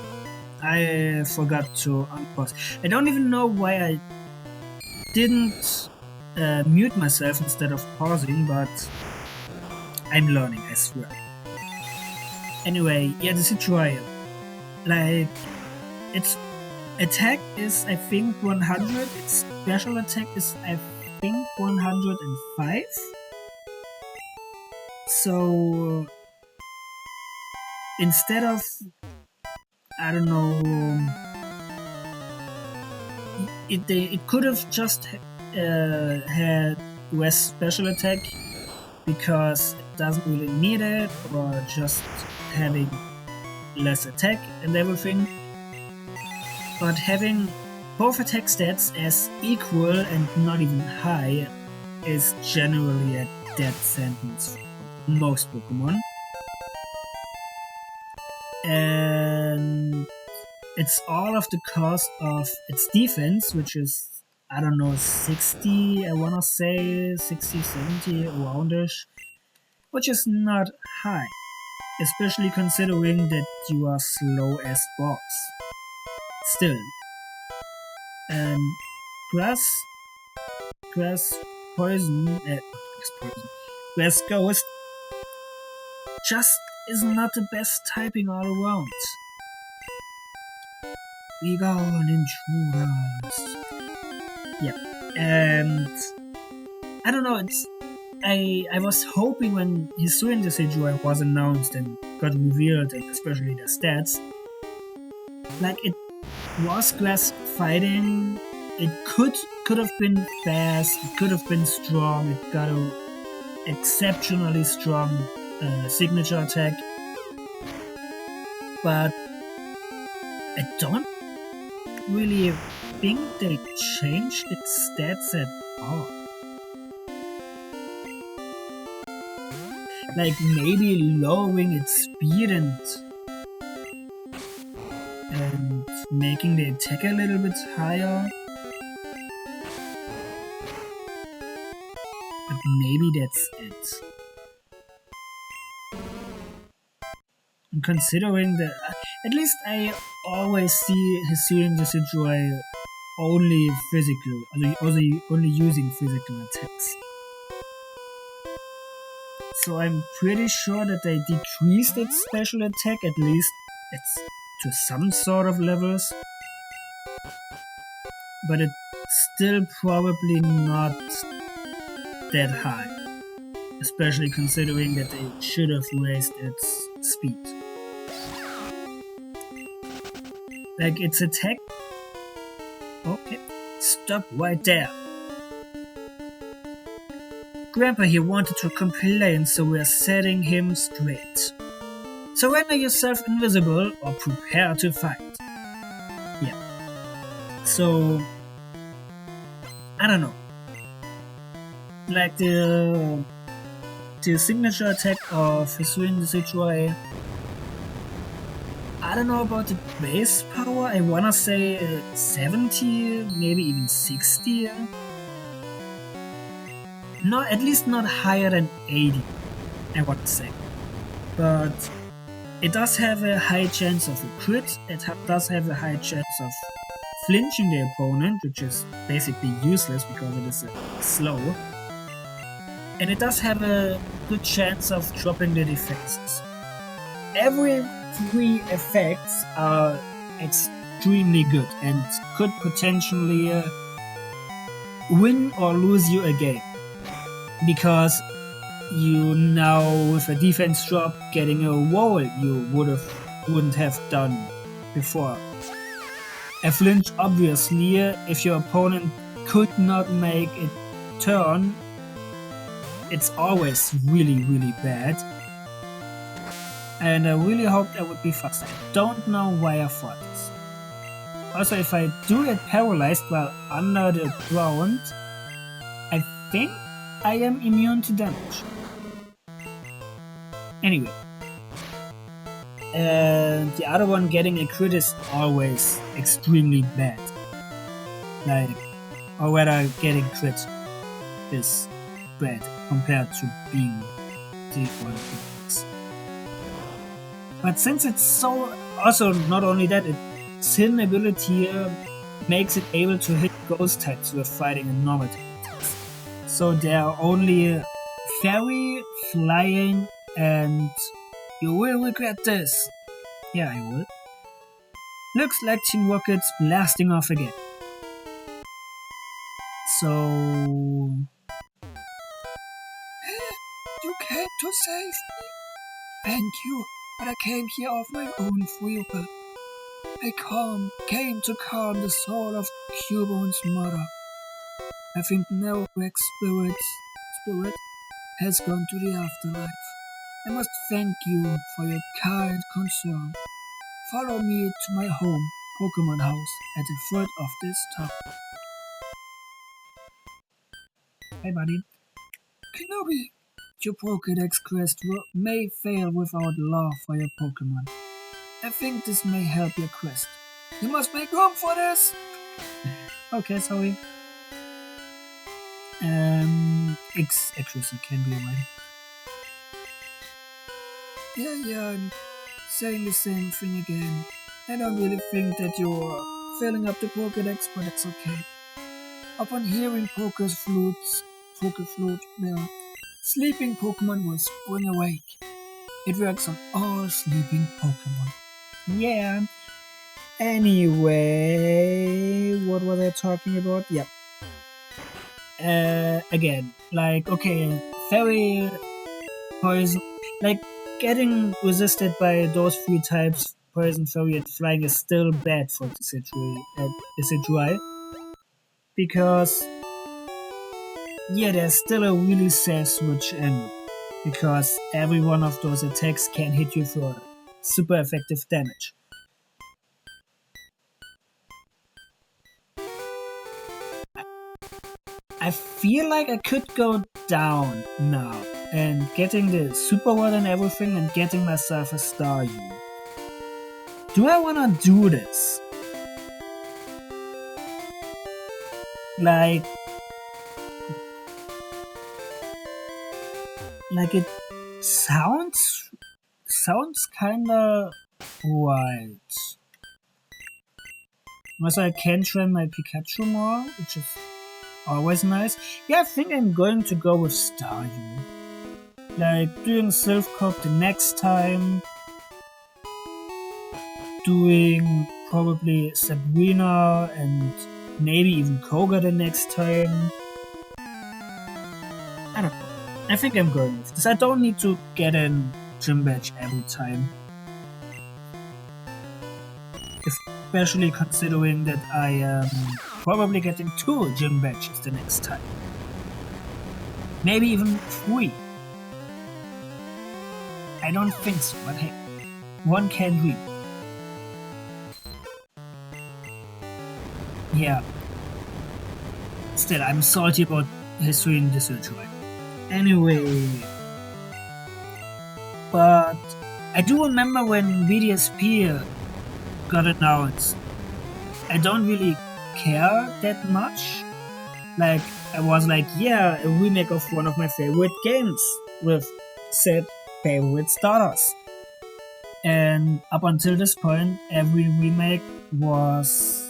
[SPEAKER 1] I forgot to unpause. I don't even know why I didn't mute myself instead of pausing, but I'm learning, I swear. Anyway, yeah, the situation. Like, its attack is, I think, 100. Its special attack is, I think, 105. So, instead of, I don't know, it could have just had less special attack because it doesn't really need it, or just having less attack and everything. But having both attack stats as equal and not even high is generally a dead sentence for most Pokemon. And it's all of the cost of its defense, which is, I don't know, 60, I wanna say 60, 70, aroundish, which is not high, especially considering that you are slow as boss. Still. And grass poison, grass ghost just is not the best typing all around. We go on intruders. Yeah, and I don't know. I was hoping when Hisuian Decidueye was announced and got revealed, and especially the stats, like it was grass fighting. It could have been fast. It could have been strong. It got a exceptionally strong signature attack, but I don't really think they changed its stats at all. Like maybe lowering its speed and making the attack a little bit higher. But maybe that's it. And considering that, at least I always see Hisuian Decidueye only physical, only using physical attacks. So I'm pretty sure that they decreased its special attack, at least it's to some sort of levels. But it's still probably not that high. Especially considering that they should have raised its speed. Like its attack... Okay, stop right there. Grandpa here wanted to complain, so we're setting him straight. Surrender yourself invisible or prepare to fight. Yeah. So... I don't know. Like the signature attack of Hisuian Decidueye, I don't know about the base power, I wanna say 70, maybe even 60. No, at least not higher than 80, I want to say. But it does have a high chance of a crit, it does have a high chance of flinching the opponent, which is basically useless because it is slow. And it does have a good chance of dropping the defenses. Every 3 effects are extremely good and could potentially win or lose you a game. Because you now, with a defense drop, getting a wall you wouldn't have done before. A flinch, obviously, if your opponent could not make a turn, it's always really, really bad. And I really hope that would be fast. I don't know why I thought this. Also, if I do get paralyzed while under the ground, I think I am immune to damage. Anyway. And the other one, getting a crit, is always extremely bad. Like, or whether getting crit is bad compared to being default abilities. But since it's so, also not only that, its hidden ability makes it able to hit ghost types with fighting and normal attacks. So there are only fairy, flying, and you will regret this. Yeah, I will. Looks like Team Rocket's blasting off again. So... You came to save me. Thank you, but I came here of my own free will. I came to calm the soul of Cubone's mother. I think now Rex spirit has gone to the afterlife. I must thank you for your kind concern. Follow me to my home, Pokemon House, at the foot of this tower. Hey buddy. Kenobi, your Pokédex quest may fail without love for your Pokemon. I think this may help your quest. You must make room for this! Okay, sorry. Accuracy can be right. Yeah, I'm saying the same thing again. I don't really think that you're filling up the Pokédex, but it's okay. Upon hearing Poké Flute, the sleeping Pokemon will spring awake. It works on all sleeping Pokemon. Yeah. Anyway, what was I talking about? Yeah. Again, like, okay, fairy, poison, like, getting resisted by those three types, poison, fairy, and flying, is still bad for the Decidueye. Because, yeah, there's still a really safe switch in. Because every one of those attacks can hit you for super effective damage. I feel like I could go down now and getting the super word and everything and getting myself a Staryu. Do I wanna do this? Like it sounds kinda right. Also, I can train my Pikachu more, which is always nice. Yeah, I think I'm going to go with Staryu. Like, doing Silph Cup the next time. Doing probably Sabrina and maybe even Koga the next time. I don't know. I think I'm going with this. I don't need to get a gym badge every time. Especially considering that I am probably getting 2 gym badges the next time. Maybe even 3. I don't think so, but hey, one can dream. Yeah. Still, I'm salty about history in this Decidueye. Anyway. But I do remember when VDSP got announced. I don't really care that much. Like, I was like, yeah, a remake of one of my favorite games with said favorite starters. And up until this point, every remake was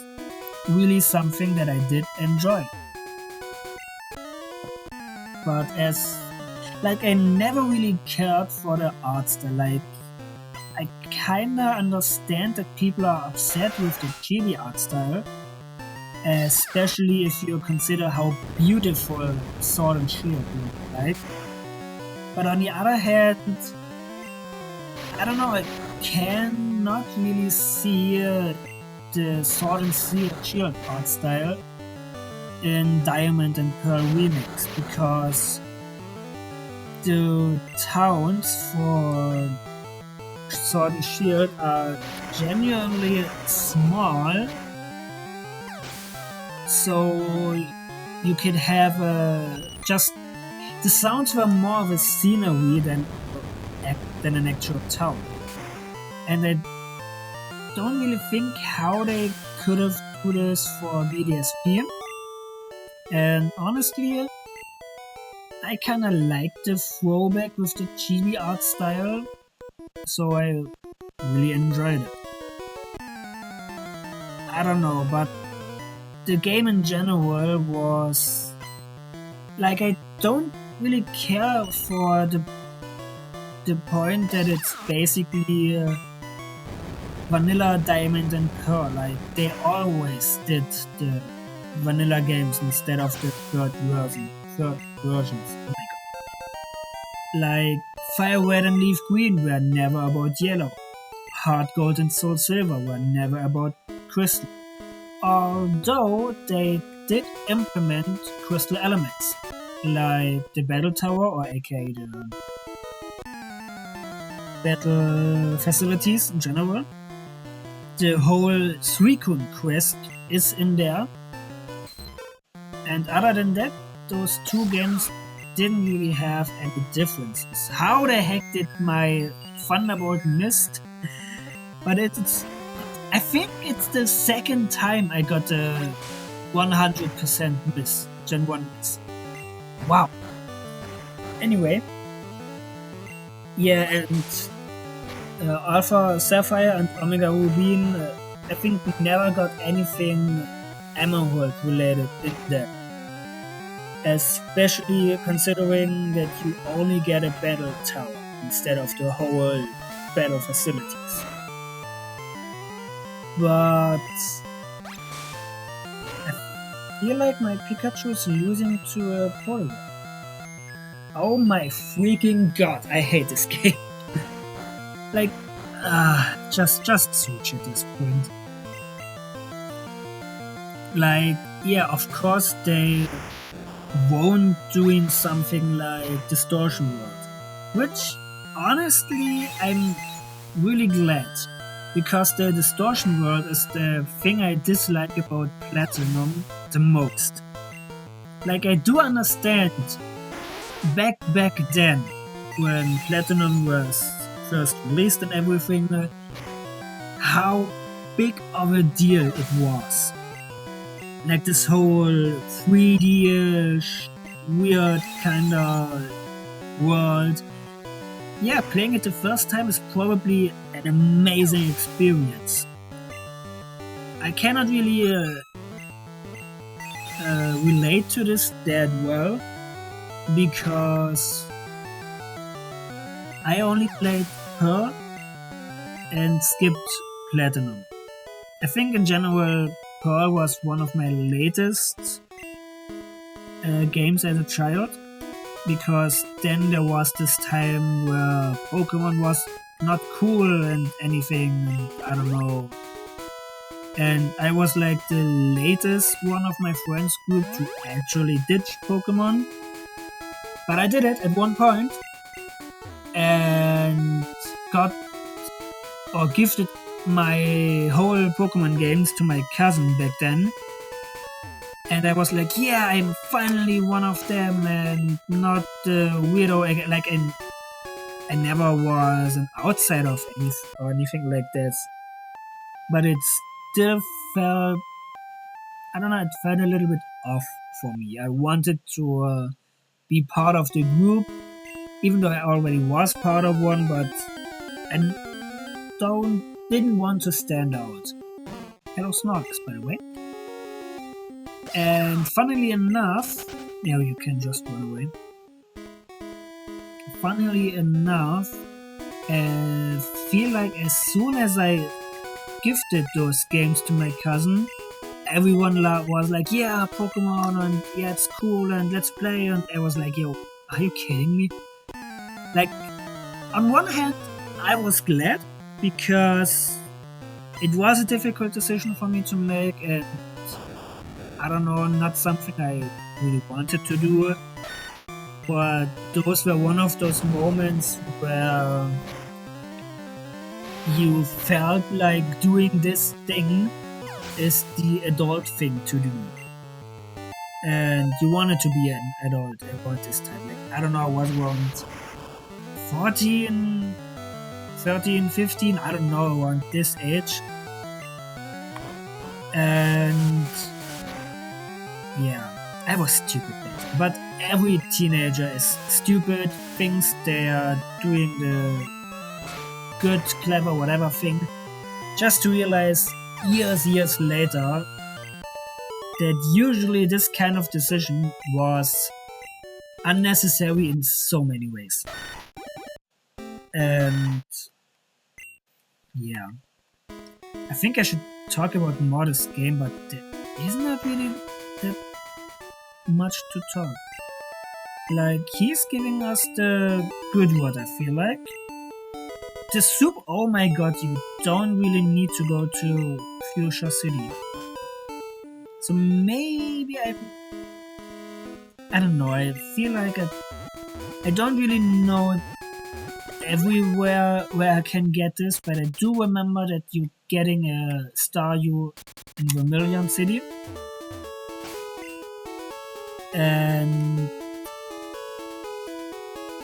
[SPEAKER 1] really something that I did enjoy. But I never really cared for the art style. Like, I kinda understand that people are upset with the chibi art style, especially if you consider how beautiful Sword and Shield look like. But on the other hand, I don't know, I cannot really see the Sword and Shield art style in Diamond and Pearl Remix, because the towns for Sword and Shield are genuinely small, so you can have just the sounds were more of a scenery than an actual town, and I don't really think how they could have put this for VDSP. And honestly, I kinda like the throwback with the chibi art style, so I really enjoyed it. I don't know, but the game in general was like, I don't really care for the point that it's basically vanilla diamond and pearl. Like, they always did the vanilla games instead of the third versions. Oh my god. Like, fire red and leaf green were never about yellow. Heart gold and soul silver were never about crystal. Although they did implement crystal elements, like the battle tower, or aka the battle facilities in general. The whole Suicune quest is in there. And other than that, those two games didn't really have any differences. How the heck did my Thunderbolt missed? But I think it's the second time I got a 100% miss, Gen 1 miss. Wow. Anyway, yeah, and Alpha Sapphire and Omega Rubin, I think we never got anything Emerald related in there. Especially considering that you only get a battle tower instead of the whole battle facilities. But I feel like my Pikachu is losing to a Porygon. Oh my freaking god, I hate this game. Like, just switch at this point. Like, yeah, of course they won't doing something like Distortion World, which honestly I'm really glad, because the Distortion World is the thing I dislike about Platinum the most. Like, I do understand back then when Platinum was first released and everything, how big of a deal it was. Like, this whole 3D-ish, weird kind of world. Yeah, playing it the first time is probably an amazing experience. I cannot really relate to this that well, because I only played Pearl and skipped Platinum. I think in general Pearl was one of my latest games as a child, because then there was this time where Pokemon was not cool and anything, and I don't know. And I was like the latest one of my friends group to actually ditch Pokemon. But I did it at one point and got or gifted my whole Pokemon games to my cousin back then. And I was like, yeah, I'm finally one of them and not the weirdo. Like, I never was an outsider of anything like this. But it still felt, I don't know, it felt a little bit off for me. I wanted to be part of the group, even though I already was part of one, but I didn't want to stand out. Hello Snorlax, by the way. And funnily enough, you can just run away. Funnily enough, I feel like as soon as I gifted those games to my cousin, everyone was like, yeah, Pokemon, and yeah, it's cool, and let's play. And I was like, yo, are you kidding me? Like, on one hand, I was glad, because it was a difficult decision for me to make, and I don't know, not something I really wanted to do, but those were one of those moments where you felt like doing this thing is the adult thing to do. And you wanted to be an adult about this time. Like, I don't know, I was around 14, 13, 15, I don't know, around this age. And yeah, I was stupid then. But every teenager is stupid, thinks they are doing the good, clever, whatever thing, just to realize years later that usually this kind of decision was unnecessary in so many ways. And yeah, I think I should talk about more this game, but there is not really that much to talk. Like, he's giving us the good word, I feel like. The soup, oh my god, you don't really need to go to Fuchsia City. So maybe I don't know, I feel like I don't really know everywhere where I can get this, but I do remember that you're getting a Staryu in Vermilion City. And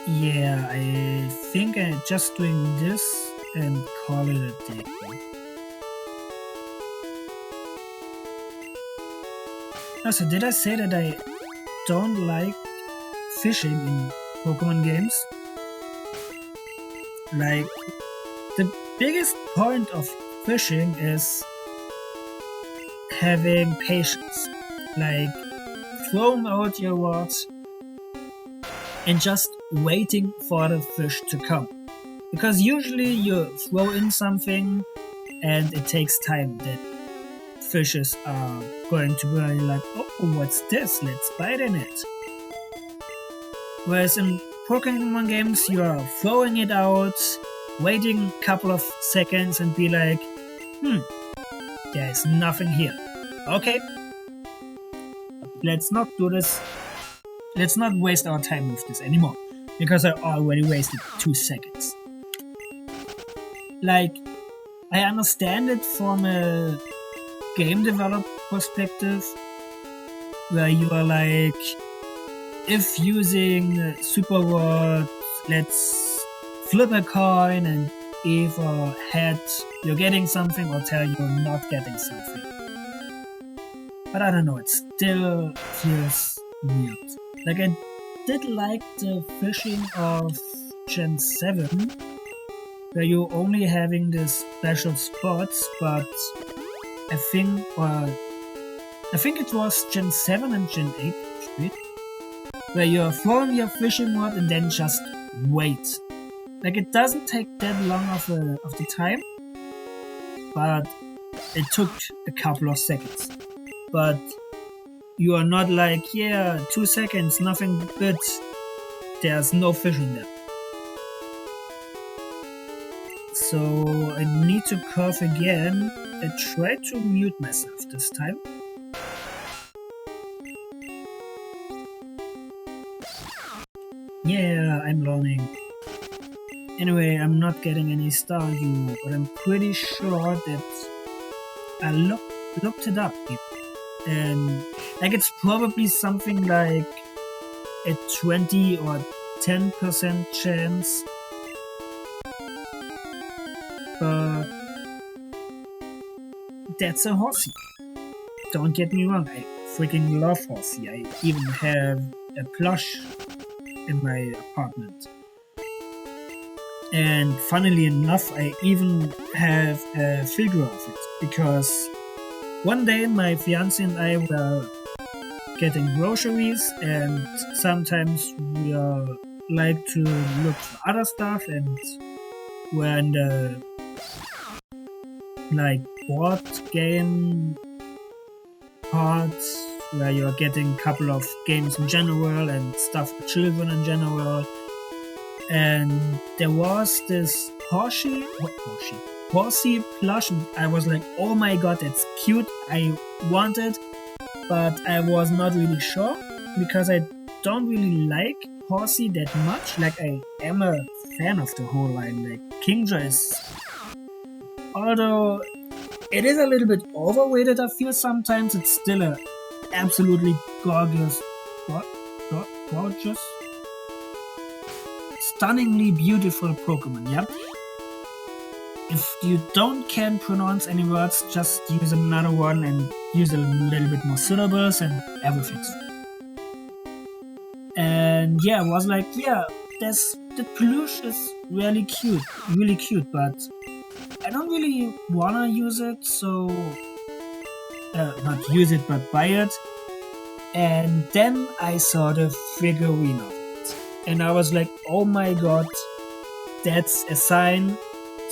[SPEAKER 1] yeah, I think I'm just doing this and call it a day. Also, did I say that I don't like fishing in Pokemon games? Like, the biggest point of fishing is having patience. Like, throwing out your rods and just waiting for the fish to come. Because usually you throw in something and it takes time that fishes are going to be like, oh, what's this? Let's bite in it. Whereas in Pokemon games, you are throwing it out, waiting a couple of seconds and be like, there's nothing here. Okay, let's not do this. Let's not waste our time with this anymore, because I already wasted 2 seconds. Like, I understand it from a game developer perspective, where you are like, if using Super Word, let's flip a coin and either head you're getting something or tell you're not getting something. But I don't know, it still feels weird. Like, I did like the fishing of Gen 7, where you're only having these special spots, but I think it was Gen 7 and Gen 8, right? Where you're throwing your fishing rod and then just wait. Like, it doesn't take that long of the time, but it took a couple of seconds. But you are not like, 2 seconds, nothing good, there's no fish in there. So I need to cough again. I tried to mute myself this time. Yeah, I'm learning. Anyway, I'm not getting any Staryu, but I'm pretty sure that I looked it up. And like, it's probably something like a 20 or 10% chance. But that's a Horsey. Don't get me wrong, I freaking love Horsey. I even have a plush in my apartment. And funnily enough, I even have a figure of it, because one day my fiance and I were getting groceries, and sometimes we like to look for other stuff, and we're in the board game part where you're getting a couple of games in general and stuff for children in general. And there was this Horsey plush, and I was like, oh my god, that's cute, I want it, but I was not really sure, because I don't really like Horsey that much. Like, I am a fan of the whole line. Like, Kingdra is, although it is a little bit overrated, I feel sometimes, it's still a absolutely gorgeous, stunningly beautiful Pokemon, yeah? If you can't pronounce any words, just use another one and use a little bit more syllables and everything's fine. yeah, I was like, yeah, the peluche is really cute, but I don't really wanna use it, so not use it, but buy it. And then I saw the figurine of it, and I was like, oh my god, that's a sign.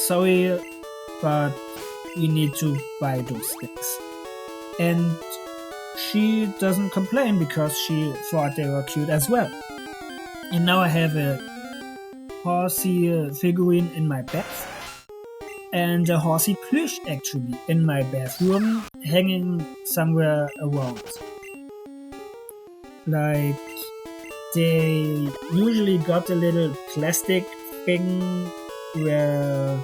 [SPEAKER 1] Sorry, but we need to buy those things. And she doesn't complain because she thought they were cute as well. And now I have a horsey figurine in my bath, and a horsey plush actually in my bathroom, hanging somewhere around. Like, they usually got a little plastic thing where,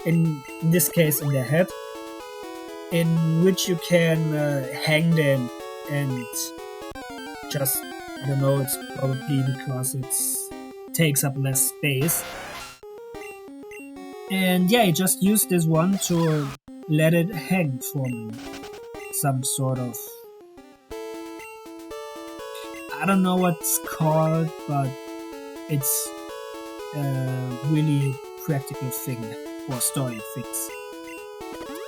[SPEAKER 1] in this case, in their head, in which you can hang them and just, I don't know, it's probably because it takes up less space. And yeah, I just used this one to let it hang from some sort of, I don't know what it's called, but it's a really practical thing for storing things.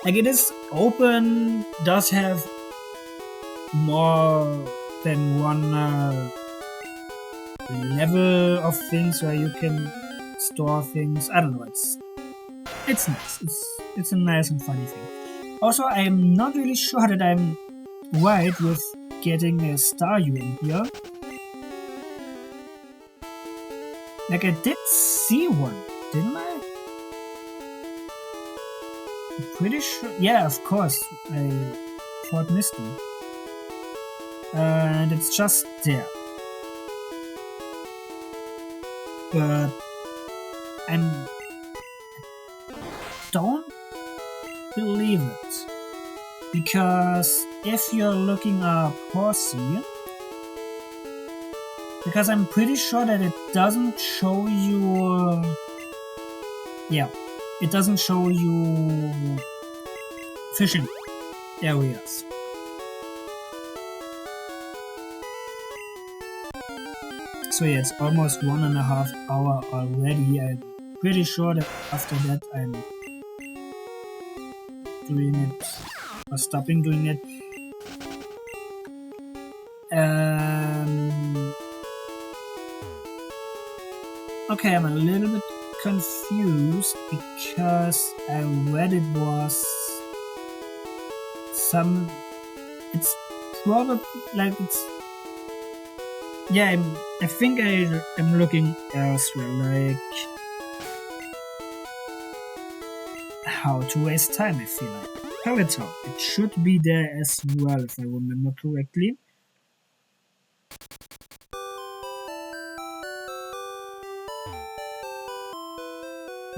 [SPEAKER 1] Like, it is open, does have more than one level of things where you can store things. I don't know, it's nice. It's a nice and funny thing. Also, I'm not really sure that I'm right with getting a Staryu in here. Like, I did see one, didn't I? I'm pretty sure. Yeah, of course. I fought Misty. And it's just there. But I don't believe it. Because if you're looking up Horsey, because I'm pretty sure that it doesn't show you, yeah, it doesn't show you fishing areas. So yeah, it's almost 1.5 hours already. I'm pretty sure that after that I'm doing it, or stopping doing it. Okay, I'm a little bit confused because I read it was some. It's probably like it's. Yeah, I think I'm looking elsewhere, like how to waste time, I feel like. Parrot, it should be there as well, if I remember correctly.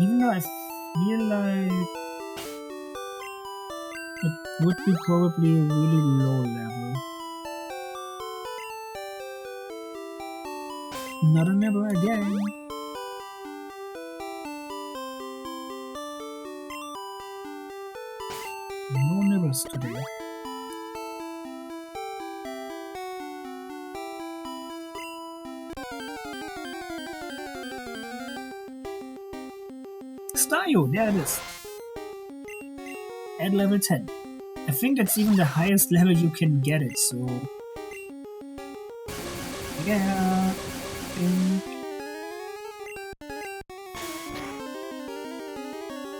[SPEAKER 1] Even though I feel like it would be probably a really low level. Not a nibble again. No nibbles today. Staryu, there it is. At level 10. I think that's even the highest level you can get it, so... Yeah...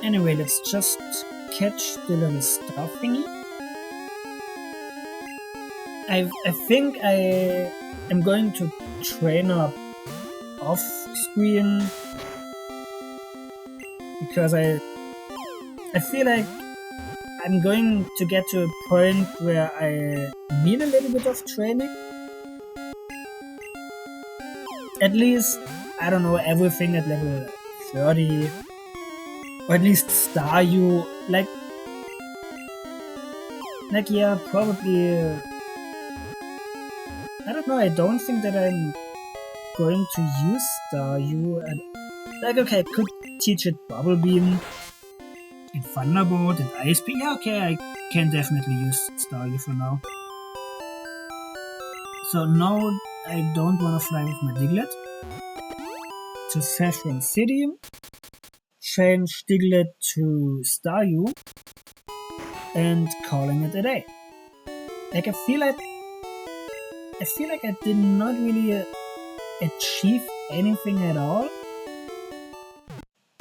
[SPEAKER 1] Anyway, let's just catch the little star thingy. I think I am going to train up off screen because I feel like I'm going to get to a point where I need a little bit of training. At least, I don't know, everything at level 30. Or at least Staryu, like yeah, probably, I don't know, I don't think that I'm going to use Staryu, and, like, okay, I could teach it Bubble Beam, and Thunderbolt, and Ice Beam, yeah, okay, I can definitely use Staryu for now. So no, I don't want to fly with my Diglett to Saffron City, change Diglett to Staryu, and calling it a day. Like I feel like I did not really achieve anything at all.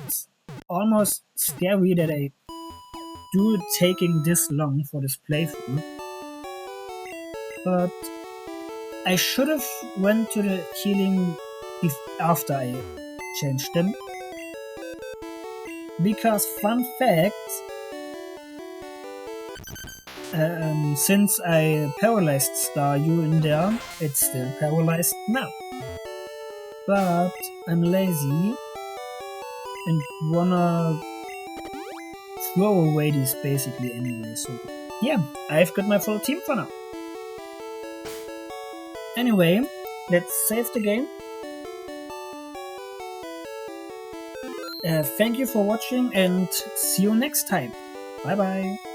[SPEAKER 1] It's almost scary that I do taking this long for this playthrough. But I should have went to the healing after I changed them. Because fun fact, since I paralyzed Staryu in there, it's still paralyzed now. But I'm lazy and wanna throw away these basically anyway, so yeah, I've got my full team for now. Anyway, let's save the game. Thank you for watching and see you next time. Bye bye.